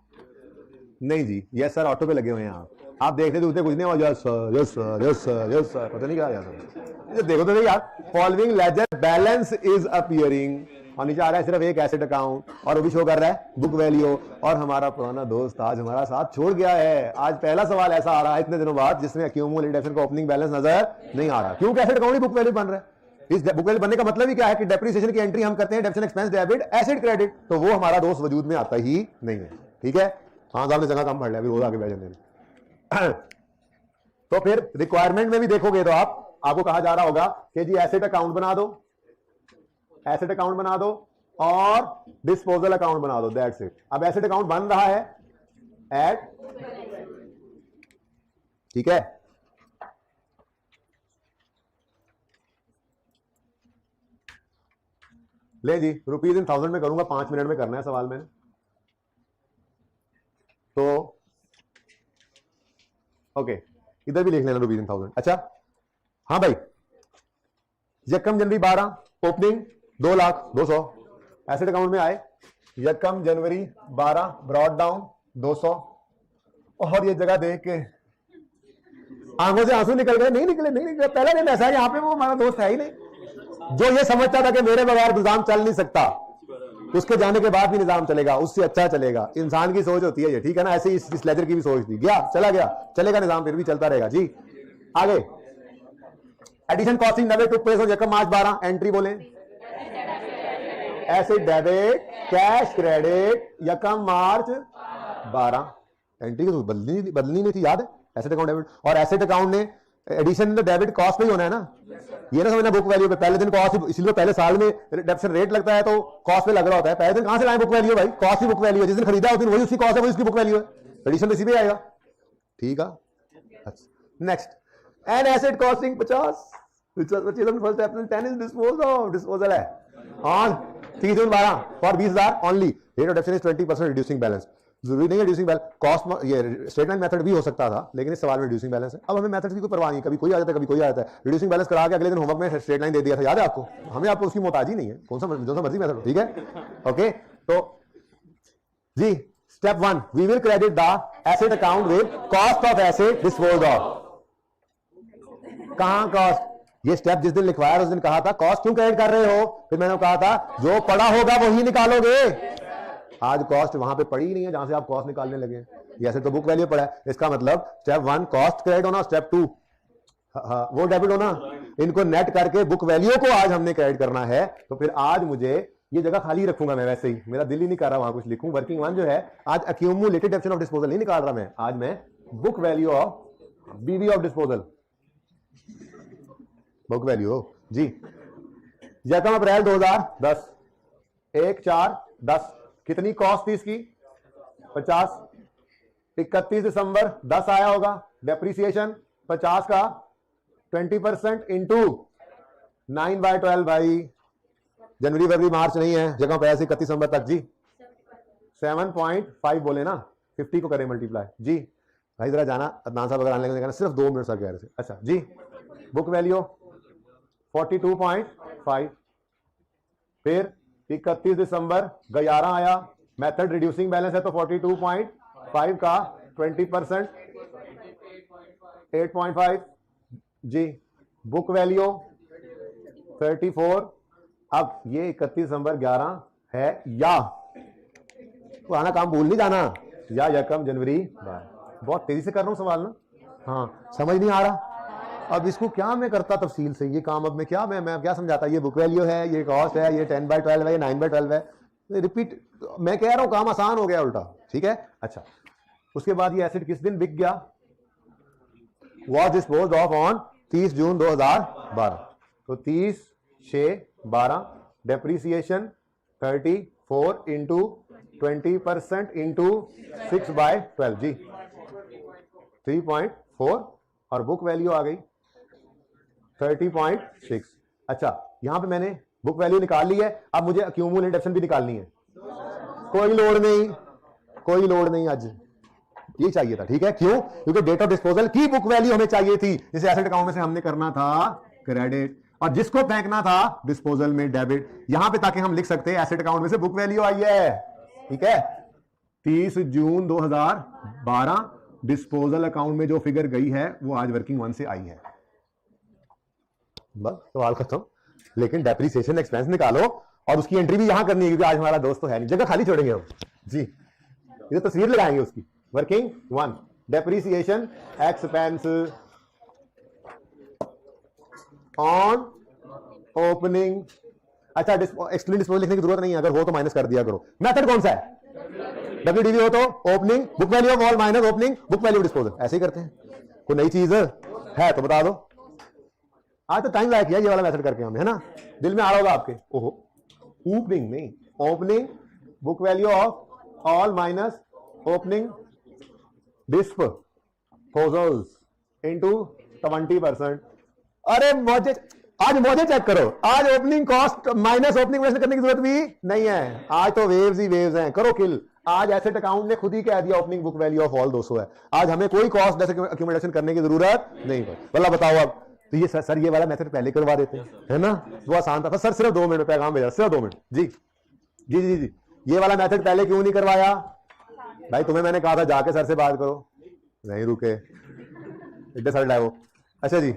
नहीं जी, यस सर ऑटो पे लगे हुए हैं आप देख रहे थे, कुछ नहीं हुआ, yes sir yes sir yes sir yes sir, पता नहीं क्या यार, देखो तो यार। Following ledger balance is appearing और नीचे आ रहा है सिर्फ एक एसेट अकाउंट और वो भी शो कर रहा है बुक वैल्यू। और हमारा पुराना दोस्त आज हमारा साथ छोड़ गया है। आज पहला सवाल ऐसा आ रहा है इतने दिनों बाद जिसमें अक्यूमुलेटेड एसेट का ओपनिंग बैलेंस नजर नहीं आ रहा। क्योंकि एसेट अकाउंट ही बुक वैल्यू बन रहा है। इस बुक वैल्यू बनने का मतलब ही क्या है कि डेप्रिसिएशन की एंट्री हम करते हैं debit expense debit asset credit, तो वो हमारा दोस्त वजूद में आता ही नहीं है। ठीक है, हाँ साहब ने जगह कम पढ़ लिया, अभी रोज आगे बैठ जाने। तो फिर रिक्वायरमेंट में भी देखोगे तो आपको कहा जा रहा होगा कि जी एसेट अकाउंट बना दो, एसेट अकाउंट बना दो और डिस्पोजल अकाउंट बना दो, दैट्स इट। अब एसेट अकाउंट बन रहा है एट, ठीक है, ले जी रुपीज इन थाउजेंड में करूंगा, 5 मिनट में करना है सवाल मैंने। तो ओके, इधर भी लिख लेना रुपीज इन थाउजेंड। अच्छा हाँ भाई, यकम जनवरी 12 ओपनिंग 2,02,000 एसेट अकाउंट में आए। यकम जनवरी 12 ब्रॉड डाउन 200, और ये जगह देख के आंखों से आंसू निकल गए। नहीं निकले, पहला दिन ऐसा है, यहाँ पे वो हमारा दोस्त है ही नहीं जो ये समझता था कि मेरे बगैर निजाम चल नहीं सकता, उसके जाने के बाद भी निजाम चलेगा, उससे अच्छा चलेगा। इंसान की सोच होती है ये, ठीक है ना। ऐसे ही इस लेजर की भी सोच थी, गया चला गया, चलेगा निजाम, फिर भी चलता रहेगा जी। आगे एडिशन कॉस्टिंग नवे टुक प्लेस ऑन यकम मार्च 12, एंट्री बोले एसेट डेबिट कैश क्रेडिट यकम मार्च 12, एंट्री तो बदलनी नहीं थी, याद है। एसेट अकाउंट डेबिट, और एसेट अकाउंट ने एडिशन तो डेबिट कॉस्ट पे ही होना है ना, ये ना समझना बुक वैल्यू पे। पहले दिन कॉस्ट, इसलिए पहले साल में डेबिशन रेट लगता है तो कॉस्ट पे लग रहा होता है। पहले दिन कहां से लाए बुक वैल्यू भाई, कॉस्ट ही बुक वैल्यू है। जिस दिन खरीदा उस दिन वही उसकी कॉस्ट है, वही उसकी बुक वैल्यू है, एडिशन तो इसी पे आएगा। ठीक है, next and asset costing 50 first April 10 is disposal है on 30 June 12 for 20,000 only. Rate of depreciation is 20% reducing balance. जरूरी नहीं है रिड्यूसिंग बैलेंस, कॉस्ट ये स्टेटमेंट मेथड भी हो सकता था, लेकिन इस सवाल में रिड्यूसिंग बैलेंस है। अब हमें मेथड की कोई परवाह नहीं, कभी कोई आ जाता है कभी कोई आ जाता है। रिड्यूसिंग बैलेंस करा के अगले दिन होमवर्क में स्ट्रेट लाइन दे दिया था, याद है आपको। हमें आपको उसकी मोहताजी नहीं है, कौन सा जो सा मर्जी मेथड, ठीक है। ओके, तो जी step 1 we will credit the asset account with cost of asset disposed of. कहां कॉस्ट, ये स्टेप जिस दिन लिखवाया उस दिन कहा था कॉस्ट क्यों क्रेडिट कर रहे हो, फिर मैंने कहा था जो पड़ा होगा वही निकालोगे। आज कॉस्ट वहां पे पड़ी ही नहीं है जहां से आप कॉस्ट निकालने लगे। ऐसे तो बुक वैल्यू पड़ा है, इसका मतलब स्टेप 1 कॉस्ट क्रेडिट होना, स्टेप 2 वो डेबिट होना। इनको नेट करके बुक वैल्यू को आज हमने क्रेडिट करना है। तो फिर आज मुझे ये जगह खाली रखूंगा मैं, वैसे ही मेरा दिल ही नहीं कर रहा वहां कुछ लिखूं। वर्किंग 1 जो है आज अक्यूमुलेटेड डेबिशन ऑफ डिस्पोजल नहीं निकाल रहा मैं, आज मैं बुक वैल्यू ऑफ बीवी ऑफ डिस्पोजल, बुक वैल्यू जी। यकम अप्रैल 2010 1/4/10 कितनी कॉस्ट थी इसकी 50। 31 दिसंबर 10 आया होगा, डेप्रीसिएशन 50 का 20% इंटू 9/12 भाई। जनवरी फरवरी मार्च नहीं है, जगह पे ऐसे 31 दिसंबर तक जी 7.5 बोले ना, 50 को करें मल्टीप्लाई जी। भाई जरा जाना अदनान साहब अगर आने लगे सिर्फ 2 मिनट कह रहे थे। अच्छा जी, बुक वैल्यू 42.5, फिर 31 दिसंबर 11 आया, मेथड रिड्यूसिंग बैलेंस है तो 42.5 का 20% 8.5 जी। Book value 34। अब ये 31 दिसंबर 11 है, या पुराना काम भूल नहीं जाना, या यकम जनवरी 12। बहुत तेजी से कर रहा हूं सवाल ना, हाँ समझ नहीं आ रहा। अब इसको क्या मैं करता तफसील से ये काम, अब मैं क्या मैं क्या समझाता, ये बुक वैल्यू है, ये कॉस्ट है, ये 10/12 है, ये 9/12 है, रिपीट मैं कह रहा हूं काम आसान हो गया उल्टा, ठीक है। अच्छा, उसके बाद ये एसेट किस दिन बिक गया, वॉज डिस्पोज्ड ऑफ ऑन 30 जून 2012। तो 30/6/12 डेप्रीसिएशन 34 इंटू 20% इंटू 6/12 जी 3.4, और बुक वैल्यू आ गई 30.6। अच्छा, यहां पे मैंने बुक वैल्यू निकाल ली है, अब मुझे अक्यूमुलेटेड डेबिशन भी निकालनी है। कोई लोड नहीं, कोई लोड नहीं, आज ये चाहिए था, ठीक है। क्यों, क्योंकि डेट ऑफ डिस्पोजल की बुक वैल्यू हमें चाहिए थी, जिसे एसेट अकाउंट में से हमने करना था क्रेडिट, और जिसको फेंकना था डिस्पोजल में डेबिट। यहां पे ताकि हम लिख सकते हैं एसेट अकाउंट में से बुक वैल्यू आई है, ठीक है। 30 जून 2012 डिस्पोजल अकाउंट में जो फिगर गई है वो आज वर्किंग 1 से आई है, बस सवाल खत्म। लेकिन डेप्रीसिएशन एक्सपेंस निकालो और उसकी एंट्री भी यहां करनी है क्योंकि आज हमारा दोस्त तो है नहीं, जगह खाली छोड़ेंगे हम जी, ये तस्वीर लगाएंगे उसकी। Working 1 depreciation expense on opening. अच्छा एक्सक्लूडिंग डिस्पोजल लिखने की जरूरत नहीं है, अगर हो तो माइनस कर दिया करो। मेथड कौन सा है? WDV हो तो opening book value of all minus opening book value disposal, ऐसे ही करते हैं। कोई नई चीज है तो बता दो। आज तो टाइम लाया किया ये वाला मेथड करके हमें, है ना, दिल में आ रहा होगा आपके। ओहो ओपनिंग नहीं, opening book value of all minus opening disposals into 20%। अरे मौजे, आज मौजे चेक करो, आज opening cost minus opening value करने की जरूरत भी नहीं है, आज तो वेव्स ही वेव्स हैं, करो किल। आज एसेट अकाउंट ने खुद ही कह दिया opening book value of all 200 है, आज हमें कोई कॉस्ट एक्यूमुलेशन करने की जरूरत नहीं है। भला बताओ अब तो ये सर ये वाला मेथड पहले करवा देते हैं, है ना, वो आसान था। सर सिर्फ 2 मिनट पैगाम भेजा, सिर्फ 2 मिनट जी जी जी जी। ये वाला मेथड पहले क्यों नहीं करवाया भाई? तुम्हें मैंने कहा था जाके सर से बात करो, नहीं रुके, इतने सर लाए वो। अच्छा जी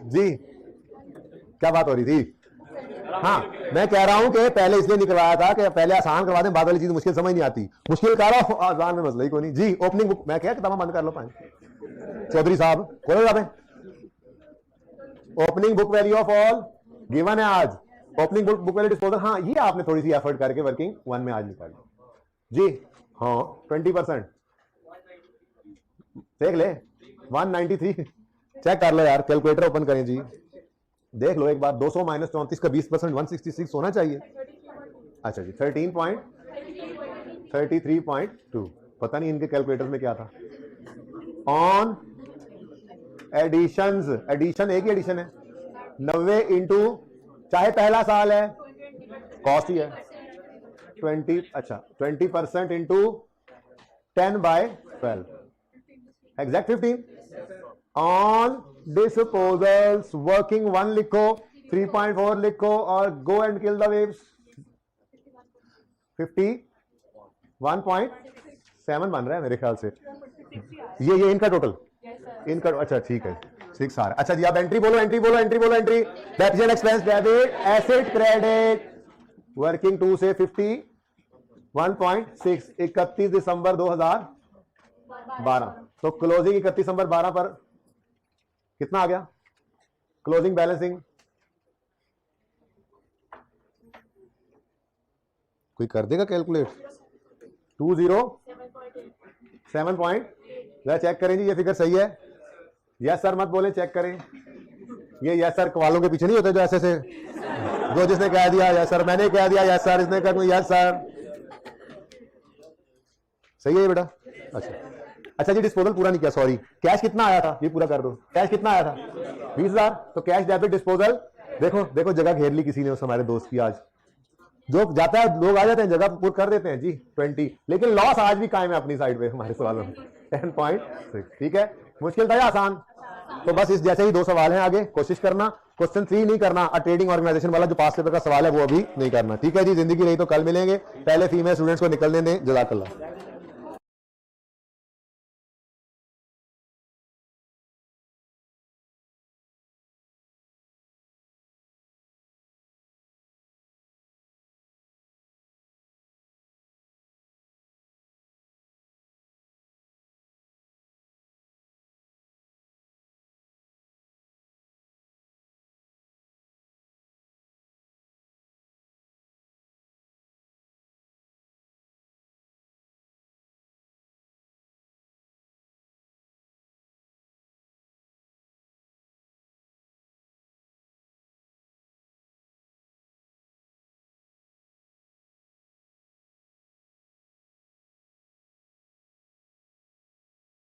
जी क्या बात हो रही थी? हाँ मैं कह रहा हूं कि पहले इसलिए नहीं करवाया था कि पहले आसान करवा दें, बाद वाली चीज मुश्किल समझ नहीं आती। मुश्किल कर रहा हूं आसान में मसला ही कोई नहीं जी। ओपनिंग बुक मैं क्या किताबा बंद कर लो पानी चौधरी साहब खोलो जाते। Opening book value of all given है आज, ओपनिंग बुक वैल्यू डिस्पोजल, हाँ ये आपने थोड़ी सी एफर्ट करके वर्किंग 1 में आज निकाल जी। हाँ 20% देख ले 193 चेक कर लो यार, कैलकुलेटर ओपन करें जी, देख लो एक बार। 200 माइनस 34 का 20% 166 होना चाहिए। अच्छा जी 33.2 पता नहीं इनके कैलकुलेटर में क्या था। ऑन एडिशंस, एडिशन एक ही एडिशन है 90 इंटू, चाहे पहला साल है कॉस्ट ही है 20, अच्छा 20% into 10/12 exact 15। On disposals working 1 लिखो, 3.4 लिखो और go and kill the waves. 51.7 बन रहा है मेरे ख्याल से ये इनका टोटल इनका। अच्छा ठीक है 6 आ रहा है। अच्छा जी आप एंट्री बोलो, एंट्री बोलो, एंट्री बोलो, entry depreciation expense debit asset credit working 2 से 51.6 31 दिसंबर 2012। तो क्लोजिंग 31 दिसंबर 12 पर कितना आ गया? क्लोजिंग बैलेंसिंग कोई कर देगा कैलकुलेट? 207 चेक करें जी, ये फिगर सही है? यस सर मत बोले, चेक करें। ये यस सर वालों के पीछे नहीं होते जो ऐसे से, जो जिसने कह दिया यस सर, मैंने कह दिया यस सर, इसने कह दिया यस सर, सही है बेटा? अच्छा जी डिस्पोजल पूरा नहीं किया, सॉरी। कैश कितना आया था ये पूरा कर दो। कैश कितना आया था? 20,000। तो कैश डेबिट डिस्पोजल देखो देखो जगह घेर ली किसी ने उस हमारे दोस्त की। आज जो जाता है लोग आ जाते हैं जगह पूरी कर देते हैं जी 20, लेकिन लॉस आज भी कायम है अपनी साइड पे हमारे सवालों में 10.6। ठीक है मुश्किल था या आसान? तो बस इस जैसे ही 2 सवाल हैं आगे, कोशिश करना। क्वेश्चन 3 नहीं करना, ट्रेडिंग ऑर्गेनाइजेशन वाला जो पास पेपर का सवाल है वो अभी नहीं करना। ठीक है जी, जिंदगी रही तो कल मिलेंगे। पहले फीमेल स्टूडेंट्स को निकलने दें। जज़ाकल्लाह।